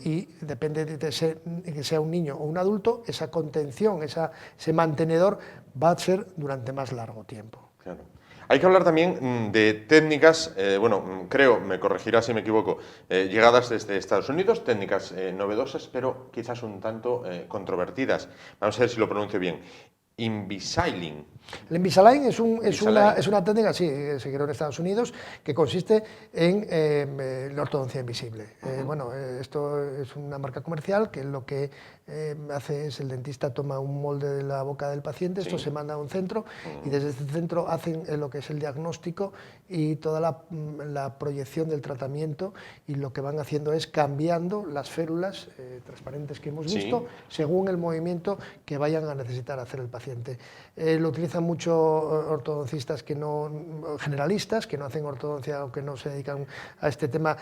Y depende de que sea un niño o un adulto, esa contención, ese mantenedor va a ser durante más largo tiempo. Claro. Hay que hablar también de técnicas, bueno, creo, me corregirá si me equivoco, llegadas desde Estados Unidos, técnicas novedosas, pero quizás un tanto controvertidas. Vamos a ver si lo pronuncio bien. Invisalign. El Invisalign es Invisalign. una técnica, sí, se creó en Estados Unidos, que consiste en la ortodoncia invisible. Bueno, esto es una marca comercial que lo que hace es el dentista toma un molde de la boca del paciente, esto se manda a un centro y desde este centro hacen lo que es el diagnóstico y toda la proyección del tratamiento, y lo que van haciendo es cambiando las férulas transparentes que hemos visto según el movimiento que vayan a necesitar hacer el paciente. Lo utilizan mucho ortodoncistas generalistas, que no hacen ortodoncia o que no se dedican a este tema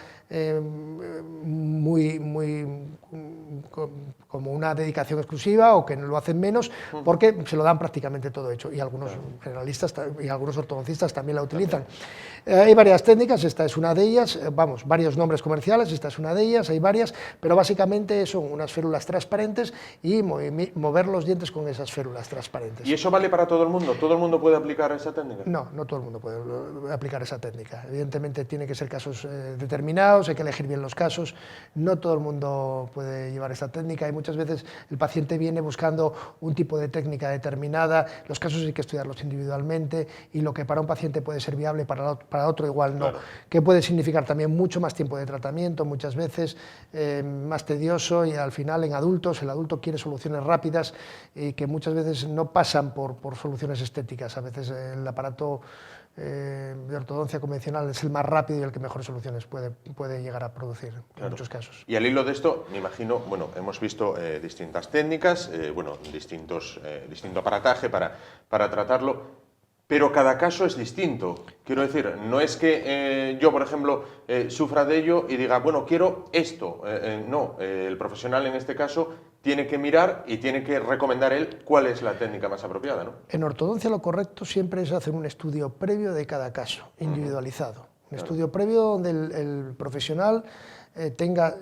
como una dedicación exclusiva, o que lo hacen menos, porque se lo dan prácticamente todo hecho, y algunos generalistas y algunos ortodoncistas también la utilizan. Hay varias técnicas, esta es una de ellas, vamos, varios nombres comerciales, esta es una de ellas, hay varias, pero básicamente son unas férulas transparentes y mover los dientes con esas férulas transparentes. ¿Y eso vale para todo el mundo? ¿Todo el mundo puede aplicar esa técnica? No, no todo el mundo puede aplicar esa técnica. Evidentemente tiene que ser casos determinados, hay que elegir bien los casos, no todo el mundo puede llevar esta técnica, y muchas veces el paciente viene buscando un tipo de técnica determinada, los casos hay que estudiarlos individualmente, y lo que para un paciente puede ser viable, para otro igual no, que puede significar también mucho más tiempo de tratamiento, muchas veces más tedioso, y al final en adultos, el adulto quiere soluciones rápidas y que muchas veces no pasan por soluciones estéticas. A veces el aparato de ortodoncia convencional es el más rápido y el que mejores soluciones puede llegar a producir en muchos casos. Y al hilo de esto, me imagino, bueno, hemos visto distintas técnicas, bueno, distinto aparataje para tratarlo, pero cada caso es distinto. Quiero decir, no es que yo, por ejemplo, sufra de ello y diga, bueno, quiero esto. No, el profesional en este caso tiene que mirar y tiene que recomendar él cuál es la técnica más apropiada, ¿no? En ortodoncia lo correcto siempre es hacer un estudio previo de cada caso, individualizado. Un estudio previo donde el profesional tenga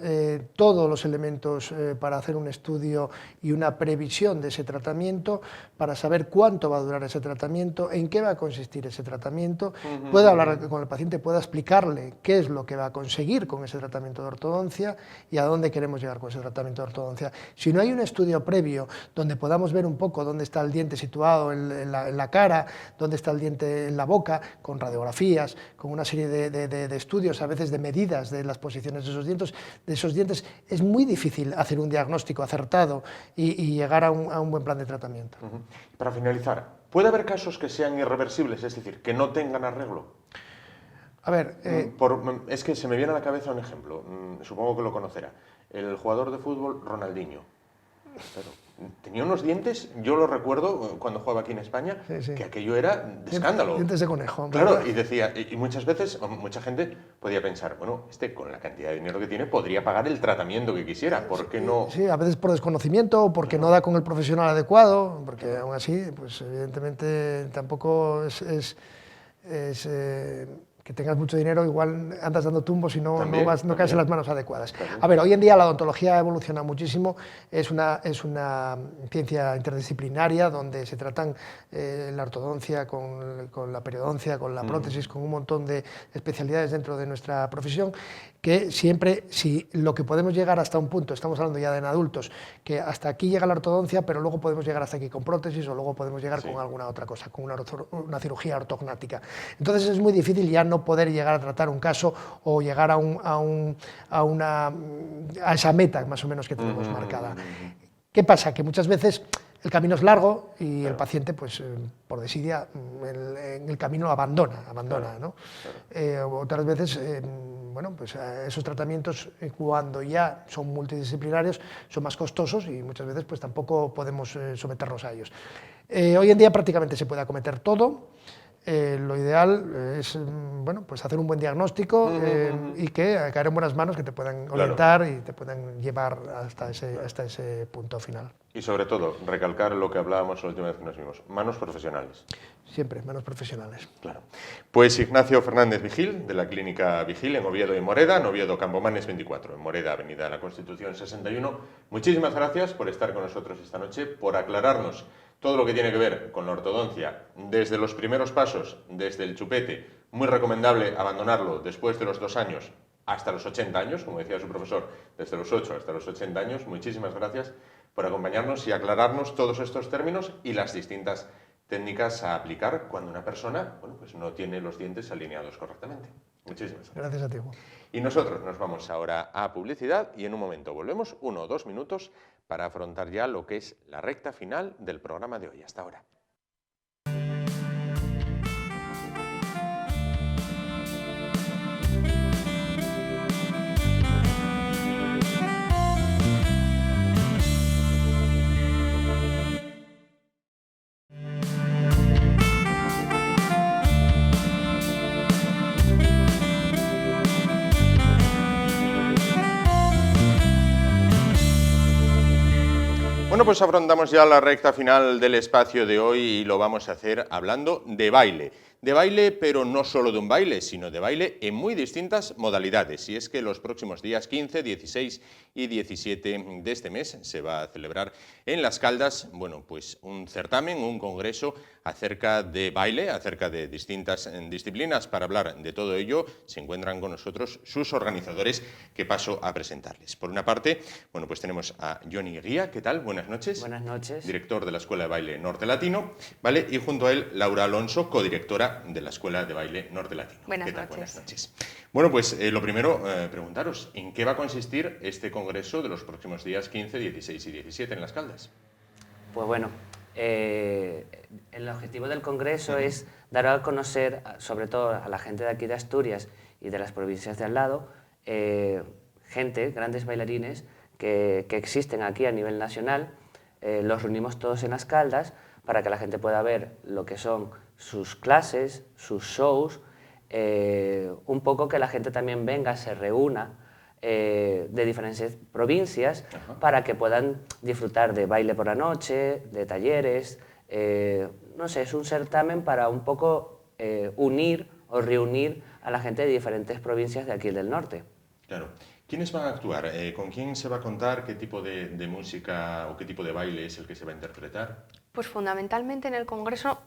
todos los elementos para hacer un estudio y una previsión de ese tratamiento, para saber cuánto va a durar ese tratamiento, en qué va a consistir ese tratamiento, pueda hablar con el paciente, pueda explicarle qué es lo que va a conseguir con ese tratamiento de ortodoncia y a dónde queremos llegar con ese tratamiento de ortodoncia. Si no hay un estudio previo donde podamos ver un poco dónde está el diente situado en la cara, dónde está el diente en la boca, con radiografías, con una serie de estudios, a veces de medidas de las posiciones de esos dientes, es muy difícil hacer un diagnóstico acertado y llegar a un buen plan de tratamiento. Para finalizar, ¿puede haber casos que sean irreversibles, es decir, que no tengan arreglo? A ver, es que se me viene a la cabeza un ejemplo, supongo que lo conocerá, el jugador de fútbol Ronaldinho. Pero tenía unos dientes, yo lo recuerdo cuando jugaba aquí en España, que aquello era de escándalo. Dientes de conejo. Claro, y decía, y muchas veces, mucha gente podía pensar, bueno, con la cantidad de dinero que tiene podría pagar el tratamiento que quisiera, ¿por qué no? Sí, a veces por desconocimiento, o porque no da con el profesional adecuado, porque aún así, pues evidentemente tampoco es que tengas mucho dinero, igual andas dando tumbos y no caes en las manos adecuadas. A ver, hoy en día la odontología ha evolucionado muchísimo, es una ciencia interdisciplinaria donde se tratan la ortodoncia con la periodoncia, con la prótesis, con un montón de especialidades dentro de nuestra profesión, que siempre, si lo que podemos llegar hasta un punto, estamos hablando ya de en adultos, que hasta aquí llega la ortodoncia, pero luego podemos llegar hasta aquí con prótesis, o luego podemos llegar con alguna otra cosa, con una cirugía ortognática. Entonces es muy difícil ya no poder llegar a tratar un caso o llegar a esa meta más o menos que tenemos marcada. ¿Qué pasa? Que muchas veces el camino es largo y el paciente, pues, por desidia, en el camino abandona, ¿no? Otras veces, bueno, pues esos tratamientos, cuando ya son multidisciplinarios, son más costosos y muchas veces pues tampoco podemos someternos a ellos. Hoy en día prácticamente se puede acometer todo. Lo ideal es, bueno, pues hacer un buen diagnóstico y que caer en buenas manos que te puedan orientar y te puedan llevar hasta ese punto final. Y sobre todo, recalcar lo que hablábamos la última vez que nos vimos, manos profesionales. Siempre, manos profesionales. Claro. Pues Ignacio Fernández Vigil, de la Clínica Vigil, en Oviedo y Moreda, en Oviedo Campomanes 24, en Moreda, Avenida de la Constitución 61. Muchísimas gracias por estar con nosotros esta noche, por aclararnos todo lo que tiene que ver con la ortodoncia, desde los primeros pasos, desde el chupete, muy recomendable abandonarlo después de los 2 años, hasta los 80 años, como decía su profesor, desde los 8 hasta los 80 años. Muchísimas gracias por acompañarnos y aclararnos todos estos términos y las distintas técnicas a aplicar cuando una persona, bueno, pues no tiene los dientes alineados correctamente. Muchísimas gracias. Gracias a ti, Juan. Y nosotros nos vamos ahora a publicidad y en un momento volvemos, 1 o 2 minutos, para afrontar ya lo que es la recta final del programa de hoy. Hasta ahora. Bueno, pues afrontamos ya la recta final del espacio de hoy y lo vamos a hacer hablando de baile. De baile, pero no solo de un baile, sino de baile en muy distintas modalidades. Y es que los próximos días 15, 16 y 17 de este mes se va a celebrar en Las Caldas, bueno, pues un certamen, un congreso acerca de baile, acerca de distintas disciplinas. Para hablar de todo ello se encuentran con nosotros sus organizadores, que paso a presentarles. Por una parte, bueno, pues tenemos a Johnny Guía. ¿Qué tal? Buenas noches. Buenas noches. Director de la Escuela de Baile Norte Latino, ¿vale? Y junto a él, Laura Alonso, codirectora de la Escuela de Baile Norte Latino. Buenas ¿Qué tal? noches. Buenas noches. Bueno, pues lo primero, preguntaros, ¿en qué va a consistir este congreso de los próximos días 15, 16 y 17 en Las Caldas? Pues bueno, el objetivo del congreso es dar a conocer, sobre todo a la gente de aquí de Asturias y de las provincias de al lado, gente, grandes bailarines que existen aquí a nivel nacional. Los reunimos todos en Las Caldas para que la gente pueda ver lo que son sus clases, sus shows, un poco que la gente también venga, se reúna de diferentes provincias. Ajá. Para que puedan disfrutar de baile por la noche, de talleres, no sé, es un certamen para un poco unir o reunir a la gente de diferentes provincias de aquí del norte. Claro. ¿Quiénes van a actuar? ¿Con quién se va a contar? ¿Qué tipo de música o qué tipo de baile es el que se va a interpretar? Pues fundamentalmente en el congreso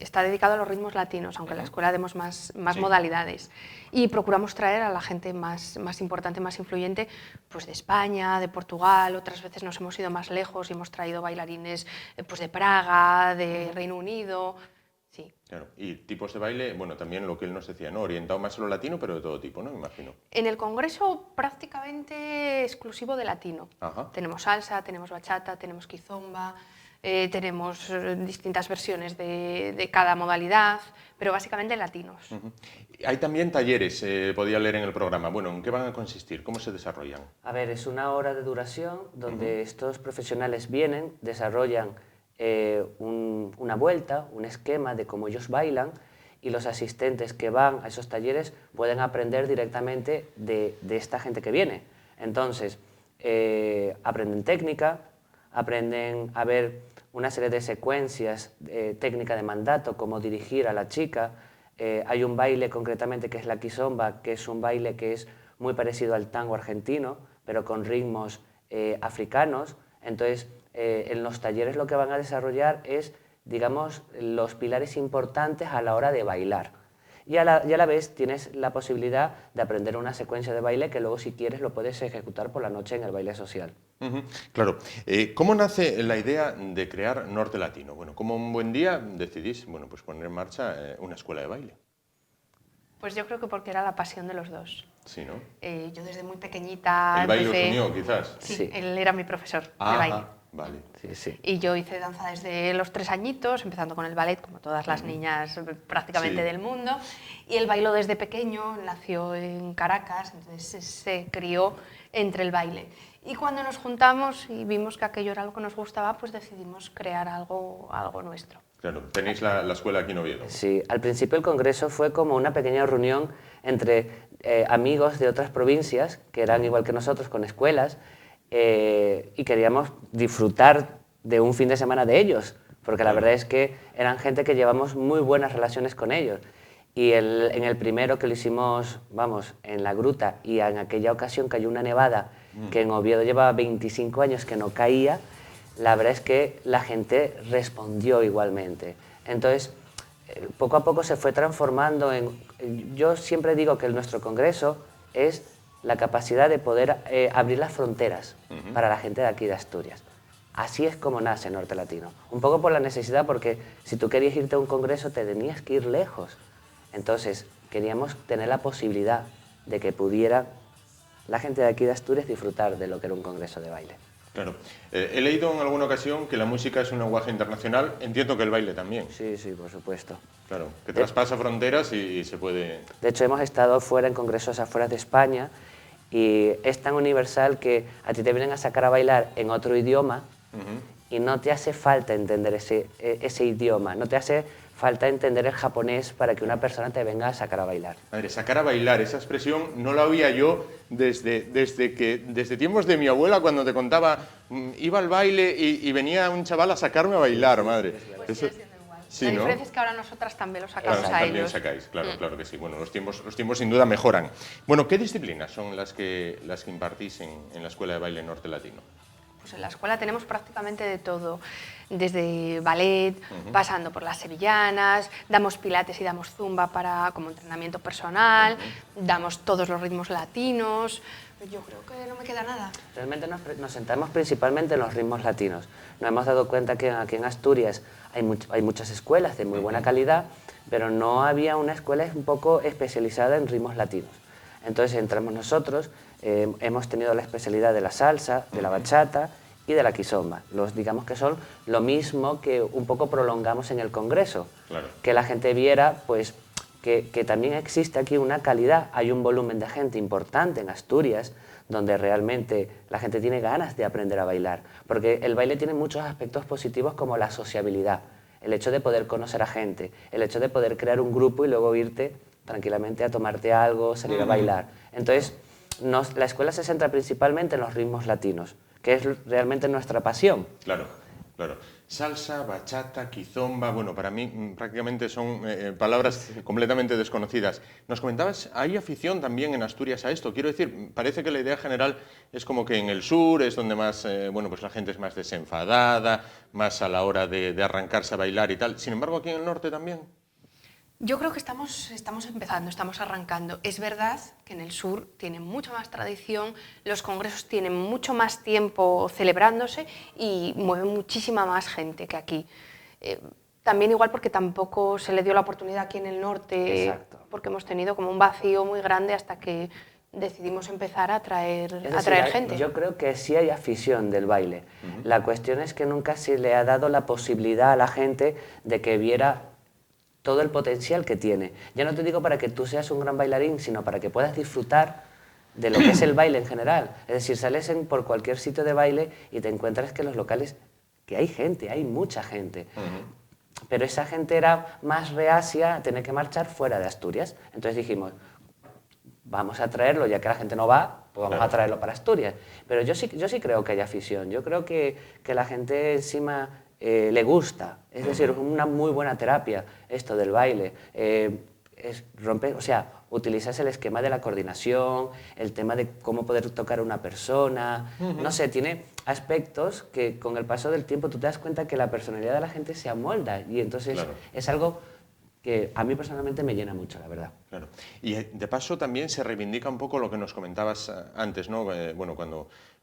está dedicado a los ritmos latinos, aunque en la escuela demos más sí. modalidades. Y procuramos traer a la gente más importante, más influyente, pues de España, de Portugal. Otras veces nos hemos ido más lejos y hemos traído bailarines pues de Praga, de Reino Unido. Sí. Claro. Y tipos de baile, bueno, también lo que él nos decía, ¿no? Orientado más a lo latino, pero de todo tipo, ¿no? Me imagino. En el congreso prácticamente exclusivo de latino. Ajá. Tenemos salsa, tenemos bachata, tenemos kizomba, tenemos distintas versiones de cada modalidad, pero básicamente latinos. Hay también talleres, podía leer en el programa. Bueno, ¿en qué van a consistir? ¿Cómo se desarrollan? A ver, es 1 hora de duración donde estos profesionales vienen, desarrollan una vuelta, un esquema de cómo ellos bailan, y los asistentes que van a esos talleres pueden aprender directamente de esta gente que viene. Entonces, aprenden técnica, aprenden a ver una serie de secuencias, técnica de mandato, cómo dirigir a la chica. Hay un baile concretamente que es la kizomba, que es un baile que es muy parecido al tango argentino, pero con ritmos africanos. Entonces, en los talleres lo que van a desarrollar es, digamos, los pilares importantes a la hora de bailar. Y a la vez tienes la posibilidad de aprender una secuencia de baile que luego, si quieres, lo puedes ejecutar por la noche en el baile social. Claro. ¿Cómo nace la idea de crear Norte Latino? Bueno, ¿cómo un buen día decidís, bueno, pues poner en marcha una escuela de baile? Pues yo creo que porque era la pasión de los dos. Sí, ¿no? Yo desde muy pequeñita... ¿El baile os unió, quizás? Sí, él era mi profesor de baile. Vale. Sí, sí. Y yo hice danza desde los 3 añitos, empezando con el ballet, como todas las niñas prácticamente del mundo. Y el bailo desde pequeño, nació en Caracas, entonces se crió entre el baile. Y cuando nos juntamos y vimos que aquello era algo que nos gustaba, pues decidimos crear algo nuestro. Claro, tenéis la escuela aquí en Oviedo. Sí, al principio el congreso fue como una pequeña reunión entre amigos de otras provincias, que eran igual que nosotros, con escuelas, y queríamos disfrutar de un fin de semana de ellos, porque la verdad es que eran gente que llevamos muy buenas relaciones con ellos. Y en el primero que lo hicimos, vamos, en la gruta, y en aquella ocasión cayó una nevada que en Oviedo llevaba 25 años que no caía, la verdad es que la gente respondió igualmente. Entonces, poco a poco se fue transformando en... Yo siempre digo que nuestro congreso es la capacidad de poder abrir las fronteras para la gente de aquí de Asturias. Así es como nace Norte Latino. Un poco por la necesidad, porque si tú querías irte a un congreso te tenías que ir lejos. Entonces queríamos tener la posibilidad de que pudiera la gente de aquí de Asturias disfrutar de lo que era un congreso de baile. Claro. He leído en alguna ocasión que la música es un lenguaje internacional, entiendo que el baile también. Sí, sí, por supuesto. Claro, que traspasa fronteras y se puede... De hecho, hemos estado fuera en congresos afuera de España y es tan universal que a ti te vienen a sacar a bailar en otro idioma y no te hace falta entender ese idioma, no te hace falta entender el japonés para que una persona te venga a sacar a bailar. Madre, sacar a bailar, esa expresión no la oía yo desde tiempos de mi abuela, cuando te contaba, iba al baile y venía un chaval a sacarme a bailar, madre. Pues Eso, sigue siendo igual. sí, La ¿no? diferencia es que ahora nosotras también lo sacamos Claro, a también ellos. sacáis, claro, claro que sí. Bueno, los tiempos sin duda mejoran. Bueno, ¿qué disciplinas son las que impartís en la Escuela de Baile Norte Latino? Pues en la escuela tenemos prácticamente de todo, desde ballet, pasando por las sevillanas, damos pilates y damos zumba como entrenamiento personal, damos todos los ritmos latinos. Yo creo que no me queda nada. Realmente nos centramos principalmente en los ritmos latinos. Nos hemos dado cuenta que aquí en Asturias hay muchas escuelas de muy buena calidad, pero no había una escuela un poco especializada en ritmos latinos. Entonces entramos nosotros, hemos tenido la especialidad de la salsa, de la bachata y de la kizomba. Digamos que son lo mismo que un poco prolongamos en el Congreso. Claro. Que la gente viera pues, que también existe aquí una calidad, hay un volumen de gente importante en Asturias, donde realmente la gente tiene ganas de aprender a bailar. Porque el baile tiene muchos aspectos positivos como la sociabilidad, el hecho de poder conocer a gente, el hecho de poder crear un grupo y luego irte tranquilamente a tomarte algo, salir a bailar. Entonces, la escuela se centra principalmente en los ritmos latinos, que es realmente nuestra pasión. Claro, claro. Salsa, bachata, kizomba, bueno, para mí prácticamente son palabras completamente desconocidas. Nos comentabas, ¿hay afición también en Asturias a esto? Quiero decir, parece que la idea general es como que en el sur es donde más, bueno, pues la gente es más desenfadada, más a la hora de arrancarse a bailar y tal. Sin embargo, aquí en el norte también. Yo creo que estamos empezando, estamos arrancando. Es verdad que en el sur tienen mucha más tradición, los congresos tienen mucho más tiempo celebrándose y mueven muchísima más gente que aquí. También igual porque tampoco se le dio la oportunidad aquí en el norte, Exacto. porque hemos tenido como un vacío muy grande hasta que decidimos empezar a traer gente. Yo creo que sí hay afición del baile. La cuestión es que nunca se le ha dado la posibilidad a la gente de que viera todo el potencial que tiene. Ya no te digo para que tú seas un gran bailarín, sino para que puedas disfrutar de lo que es el baile en general. Es decir, sales por cualquier sitio de baile y te encuentras que en los locales, que hay gente, hay mucha gente. Pero esa gente era más reacia a tener que marchar fuera de Asturias. Entonces dijimos, vamos a traerlo, ya que la gente no va, pues vamos a traerlo para Asturias. Pero yo sí creo que hay afición. Yo creo que la gente encima le gusta. Es decir, es una muy buena terapia esto del baile. Utilizas el esquema de la coordinación, el tema de cómo poder tocar a una persona. No sé, tiene aspectos que con el paso del tiempo tú te das cuenta que la personalidad de la gente se amolda y entonces Claro. es algo que a mí personalmente me llena mucho, la verdad. Claro. Y de paso también se reivindica un poco lo que nos comentabas antes, ¿no? Bueno,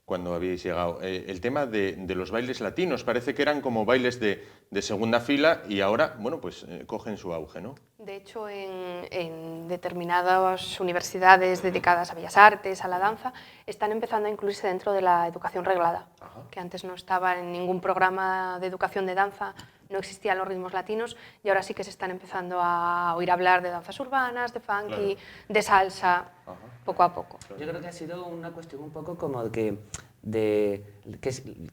cuando habíais llegado. El tema de los bailes latinos, parece que eran como bailes de segunda fila y ahora, bueno, pues cogen su auge, ¿no? De hecho, en determinadas universidades dedicadas a bellas artes, a la danza, están empezando a incluirse dentro de la educación reglada, que antes no estaba en ningún programa de educación de danza, no existían los ritmos latinos y ahora sí que se están empezando a oír hablar de danzas urbanas, de funky, de salsa, poco a poco. Yo creo que ha sido una cuestión un poco como que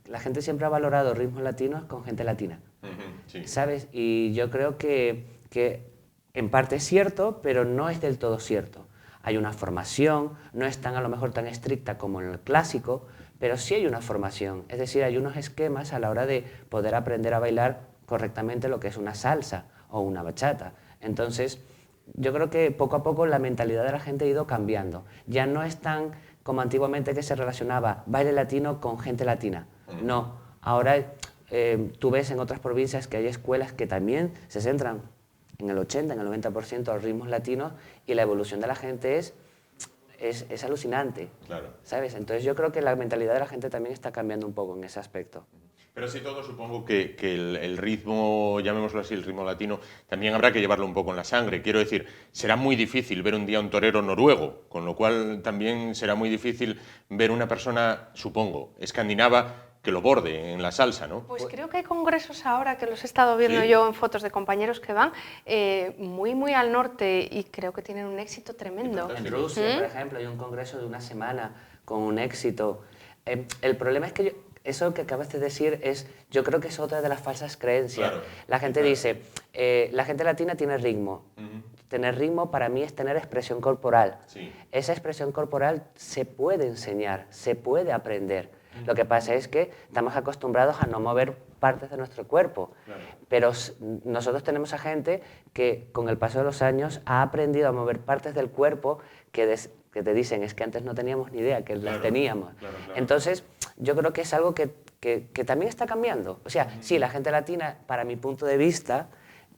la gente siempre ha valorado ritmos latinos con gente latina, Sí. ¿sabes? Y yo creo que en parte es cierto, pero no es del todo cierto. Hay una formación, no es a lo mejor tan estricta como en el clásico, pero sí hay una formación. Es decir, hay unos esquemas a la hora de poder aprender a bailar correctamente lo que es una salsa o una bachata. Entonces, yo creo que poco a poco la mentalidad de la gente ha ido cambiando. Ya no es tan como antiguamente que se relacionaba baile latino con gente latina. No, ahora tú ves en otras provincias que hay escuelas que también se centran en el 80, en el 90% a los ritmos latinos y la evolución de la gente es es alucinante, Claro. ¿sabes? Entonces yo creo que la mentalidad de la gente también está cambiando un poco en ese aspecto. Pero así todo, supongo que el ritmo, llamémoslo así, el ritmo latino, también habrá que llevarlo un poco en la sangre. Quiero decir, será muy difícil ver un día un torero noruego, con lo cual también será muy difícil ver una persona, supongo, escandinava que lo borde en la salsa, ¿no? Pues creo que hay congresos ahora, que los he estado viendo ¿Sí? yo en fotos de compañeros que van, muy al norte, y creo que tienen un éxito tremendo. En Rusia, por ejemplo, hay un congreso de una semana con un éxito. El problema es que eso que acabas de decir yo creo que es otra de las falsas creencias. Claro. La gente dice, la gente latina tiene ritmo. Tener ritmo para mí es tener expresión corporal. Sí. Esa expresión corporal se puede enseñar, se puede aprender. Lo que pasa es que estamos acostumbrados a no mover partes de nuestro cuerpo. Claro. Pero nosotros tenemos a gente que con el paso de los años ha aprendido a mover partes del cuerpo que te dicen, es que antes no teníamos ni idea que las teníamos. Claro. Entonces, yo creo que es algo que también está cambiando. O sea, sí, la gente latina, para mi punto de vista,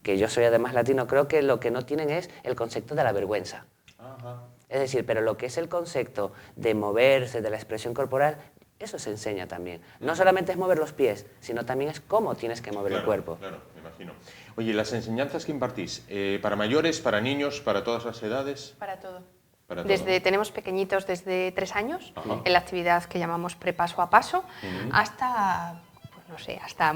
que yo soy además latino, creo que lo que no tienen es el concepto de la vergüenza. Ajá. Es decir, pero lo que es el concepto de moverse, de la expresión corporal, eso se enseña también. No solamente es mover los pies, sino también es cómo tienes que mover el cuerpo. Claro, me imagino. Oye, ¿las enseñanzas que impartís, para mayores, para niños, para todas las edades? Para todo. Para todo. Tenemos pequeñitos desde 3 años, Ajá. en la actividad que llamamos prepaso a paso, hasta, pues no sé, hasta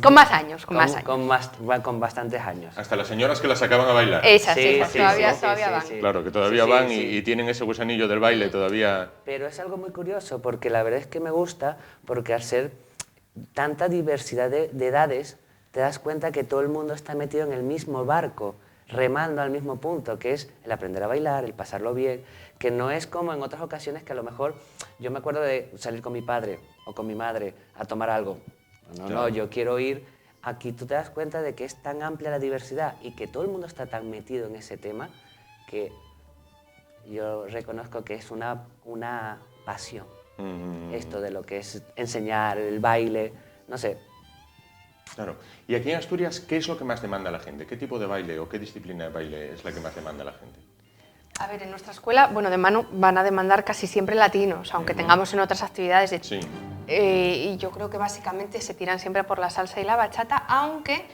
con más años. Con bastantes años. Hasta las señoras que las sacaban a bailar. Esas, Sí, esas, sí, todavía sí, van. sí. Claro, que todavía Sí, van sí. y tienen ese gusanillo del baile todavía. Pero es algo muy curioso, porque la verdad es que me gusta, porque al ser tanta diversidad de edades, te das cuenta que todo el mundo está metido en el mismo barco, remando al mismo punto, que es el aprender a bailar, el pasarlo bien, que no es como en otras ocasiones que a lo mejor yo me acuerdo de salir con mi padre o con mi madre a tomar algo. No, yo quiero ir. Aquí tú te das cuenta de que es tan amplia la diversidad y que todo el mundo está tan metido en ese tema que yo reconozco que es una pasión. Esto de lo que es enseñar, el baile, no sé. Claro. Y aquí en Asturias, ¿qué es lo que más demanda la gente? ¿Qué tipo de baile o qué disciplina de baile es la que más demanda la gente? A ver, en nuestra escuela, bueno, de mano van a demandar casi siempre latinos, aunque tengamos en otras actividades. Sí. Y yo creo que básicamente se tiran siempre por la salsa y la bachata, aunque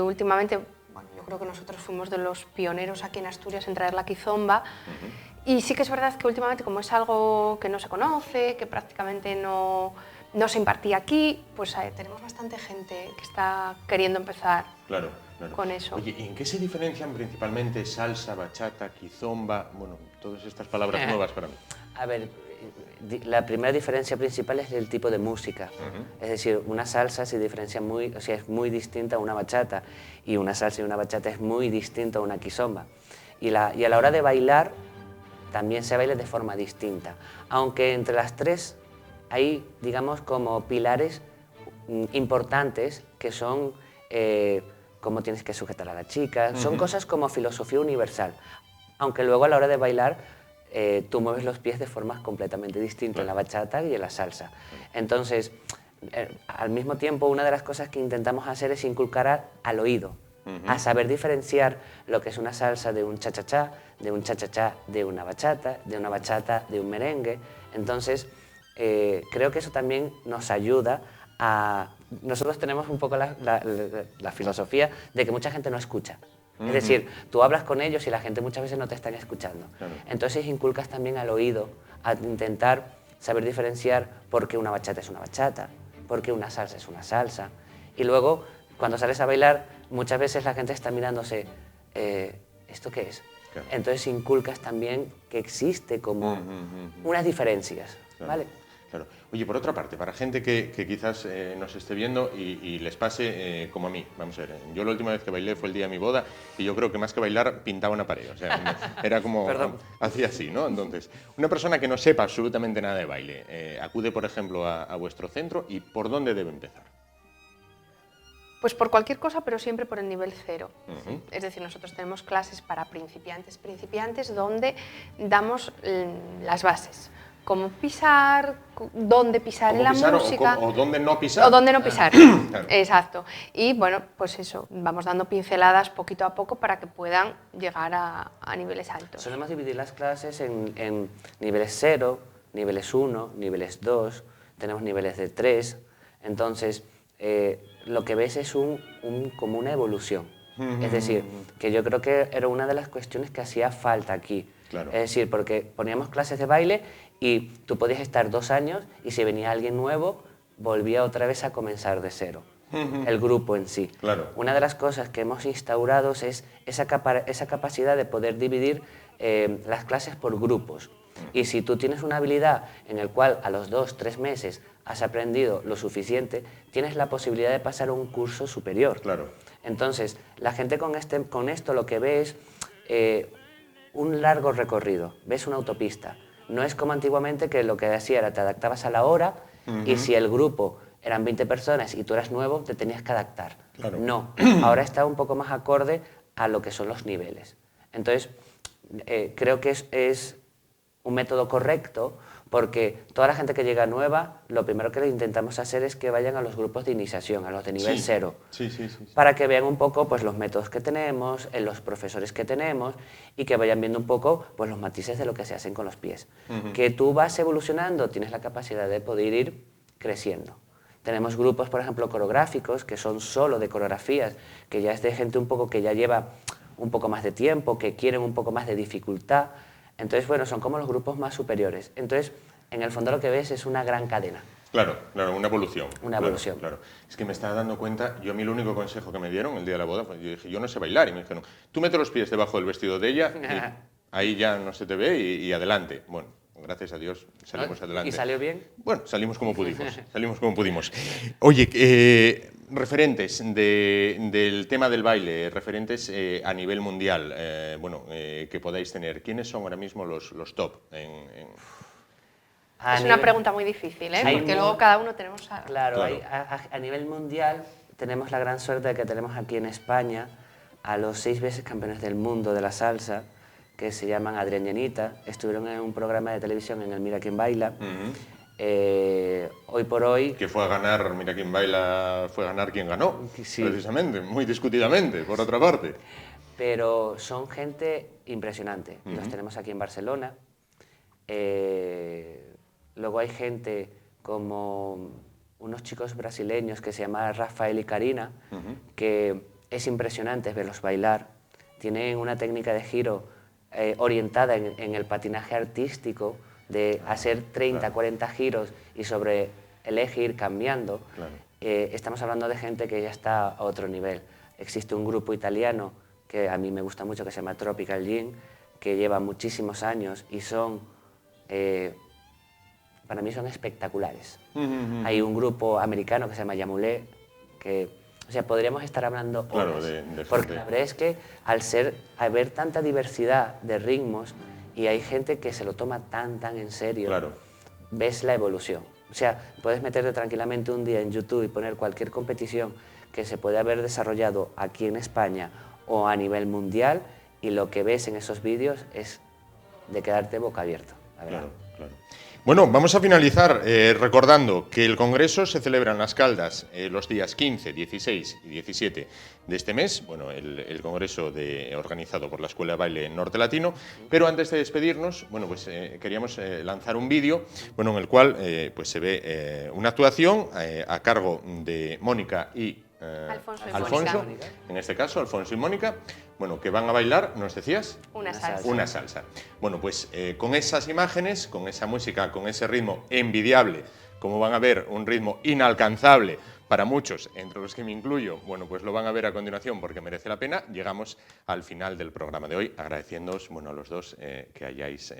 últimamente, bueno, yo creo que nosotros fuimos de los pioneros aquí en Asturias en traer la kizomba. Y sí que es verdad que últimamente, como es algo que no se conoce, que prácticamente no se impartía aquí, pues tenemos bastante gente que está queriendo empezar con eso. Oye, ¿y en qué se diferencian principalmente salsa, bachata, kizomba? Bueno, todas estas palabras nuevas para mí. A ver, la primera diferencia principal es el tipo de música. Es decir, una salsa se diferencia es muy distinta a una bachata, y una salsa y una bachata es muy distinta a una kizomba. Y a la hora de bailar, también se baila de forma distinta. Aunque entre las tres hay, digamos, como pilares importantes que son cómo tienes que sujetar a la chica, son cosas como filosofía universal, aunque luego a la hora de bailar tú mueves los pies de formas completamente distintas en la bachata y en la salsa. Entonces, al mismo tiempo, una de las cosas que intentamos hacer es inculcar al oído, a saber diferenciar lo que es una salsa de un cha-cha-cha, de un cha-cha-cha de una bachata de un merengue. Entonces, creo que eso también nos ayuda a... Nosotros tenemos un poco la filosofía de que mucha gente no escucha. Es decir, tú hablas con ellos y la gente muchas veces no te están escuchando. Claro. Entonces inculcas también al oído a intentar saber diferenciar por qué una bachata es una bachata, por qué una salsa es una salsa. Y luego, cuando sales a bailar, muchas veces la gente está mirándose, ¿esto qué es? Claro. Entonces inculcas también que existe como unas diferencias, Claro. ¿vale? Claro. Oye, por otra parte, para gente que quizás nos esté viendo y les pase como a mí, vamos a ver, yo la última vez que bailé fue el día de mi boda y yo creo que más que bailar pintaba una pared, o sea, era como, hacía así, ¿no? Entonces, una persona que no sepa absolutamente nada de baile, acude, por ejemplo, a vuestro centro y ¿por dónde debe empezar? Pues por cualquier cosa, pero siempre por el nivel 0. Es decir, nosotros tenemos clases para principiantes, donde damos las bases. cómo pisar, dónde pisar en la música. O dónde no pisar. O dónde no pisar, Claro. exacto. Y bueno, pues eso, vamos dando pinceladas poquito a poco para que puedan llegar a niveles altos. Solemos dividir las clases en niveles 0, niveles 1, niveles 2, tenemos niveles de 3, entonces lo que ves es como una evolución. Es decir, que yo creo que era una de las cuestiones que hacía falta aquí. Claro. Es decir, porque poníamos clases de baile y tú podías estar 2 años y si venía alguien nuevo, volvía otra vez a comenzar de cero. El grupo en sí. Claro. Una de las cosas que hemos instaurado es esa capacidad de poder dividir las clases por grupos. Y si tú tienes una habilidad en el cual a los 2-3 meses has aprendido lo suficiente, tienes la posibilidad de pasar a un curso superior. Claro. Entonces, la gente con esto lo que ve es un largo recorrido, ves una autopista. No es como antiguamente que lo que hacía era te adaptabas a la hora y si el grupo eran 20 personas y tú eras nuevo, te tenías que adaptar. Claro. No, ahora está un poco más acorde a lo que son los niveles. Entonces, creo que es un método correcto porque toda la gente que llega nueva, lo primero que le intentamos hacer es que vayan a los grupos de iniciación, a los de nivel 0, Sí. para que vean un poco pues, los métodos que tenemos, los profesores que tenemos y que vayan viendo un poco pues, los matices de lo que se hacen con los pies. Que tú vas evolucionando, tienes la capacidad de poder ir creciendo. Tenemos grupos, por ejemplo, coreográficos, que son solo de coreografías, que ya es de gente un poco que ya lleva un poco más de tiempo, que quieren un poco más de dificultad. Entonces, bueno, son como los grupos más superiores. Entonces, en el fondo lo que ves es una gran cadena. Claro, una evolución. Una evolución. Claro. Es que me estaba dando cuenta, yo a mí el único consejo que me dieron el día de la boda, pues yo dije, yo no sé bailar, y me dijeron, tú mete los pies debajo del vestido de ella, y ahí ya no se te ve y adelante. Bueno, gracias a Dios salimos adelante. ¿Y salió bien? Bueno, salimos como pudimos, Oye, referentes del tema del baile, referentes a nivel mundial, que podáis tener. ¿Quiénes son ahora mismo los top? Es una pregunta muy difícil, ¿eh? Porque luego cada uno tenemos... Claro. A nivel mundial tenemos la gran suerte de que tenemos aquí en España a los 6 veces campeones del mundo de la salsa, que se llaman Adrián y Anita. Estuvieron en un programa de televisión en el Mira Quién Baila. Hoy por hoy... Que fue a ganar, Mira Quién Baila, fue a ganar quien ganó, sí. Precisamente, muy discutidamente, por otra parte. Pero son gente impresionante. Los tenemos aquí en Barcelona. Luego hay gente como unos chicos brasileños que se llaman Rafael y Karina, que es impresionante verlos bailar. Tienen una técnica de giro orientada en el patinaje artístico, de hacer 30, 40 giros y sobre el eje ir cambiando. Claro. Estamos hablando de gente que ya está a otro nivel. Existe un grupo italiano que a mí me gusta mucho, que se llama Tropical Gym, que lleva muchísimos años y son, para mí son espectaculares. Hay un grupo americano que se llama Yamulé, que, o sea, podríamos estar hablando horas, porque la verdad es que al haber tanta diversidad de ritmos y hay gente que se lo toma tan en serio, ves la evolución. O sea, puedes meterte tranquilamente un día en YouTube y poner cualquier competición que se puede haber desarrollado aquí en España o a nivel mundial y lo que ves en esos vídeos es de quedarte boca abierta, la verdad. Claro. Bueno, vamos a finalizar recordando que el Congreso se celebra en Las Caldas los días 15, 16 y 17 de este mes, bueno, el Congreso organizado por la Escuela de Baile Norte Latino, pero antes de despedirnos, bueno, pues queríamos lanzar un vídeo, bueno, en el cual pues se ve una actuación a cargo de Mónica y Alfonso, en este caso, Alfonso y Mónica, bueno, que van a bailar, ¿nos decías? Una salsa. Una salsa. Bueno, pues con esas imágenes, con esa música, con ese ritmo envidiable, como van a ver, un ritmo inalcanzable para muchos, entre los que me incluyo, bueno, pues lo van a ver a continuación porque merece la pena. Llegamos al final del programa de hoy, agradeciéndoos, bueno, a los dos que hayáis,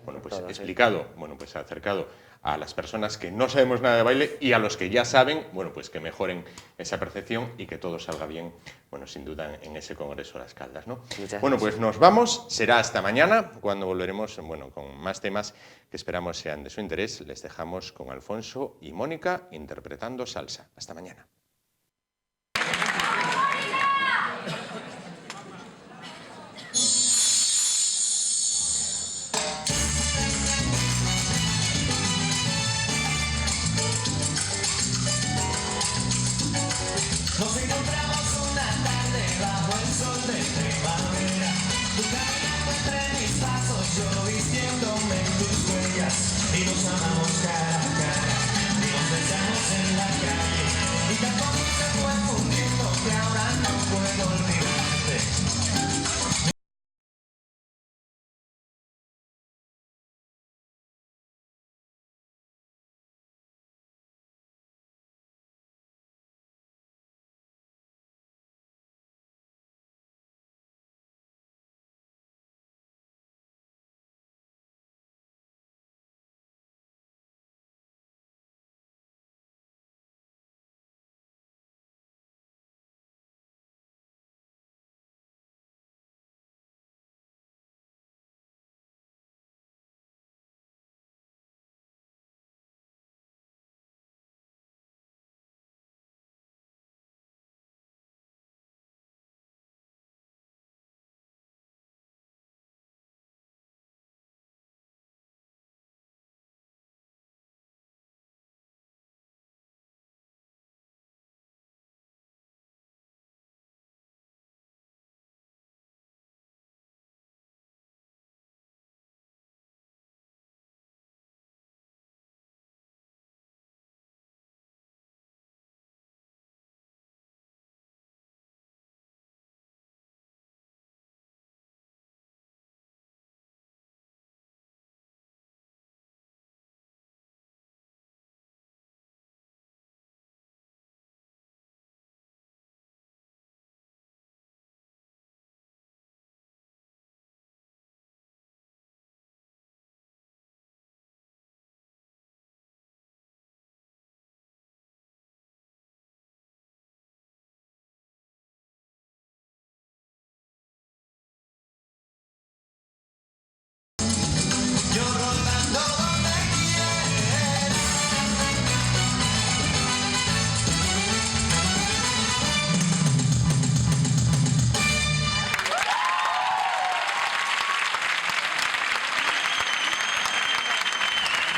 bueno, pues explicado, bueno, pues acercado a las personas que no sabemos nada de baile y a los que ya saben, bueno, pues que mejoren esa percepción y que todo salga bien, bueno, sin duda en ese Congreso de Las Caldas, ¿no? Bueno, pues nos vamos, será hasta mañana, cuando volveremos, bueno, con más temas que esperamos sean de su interés. Les dejamos con Alfonso y Mónica interpretando salsa. Hasta mañana.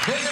Desde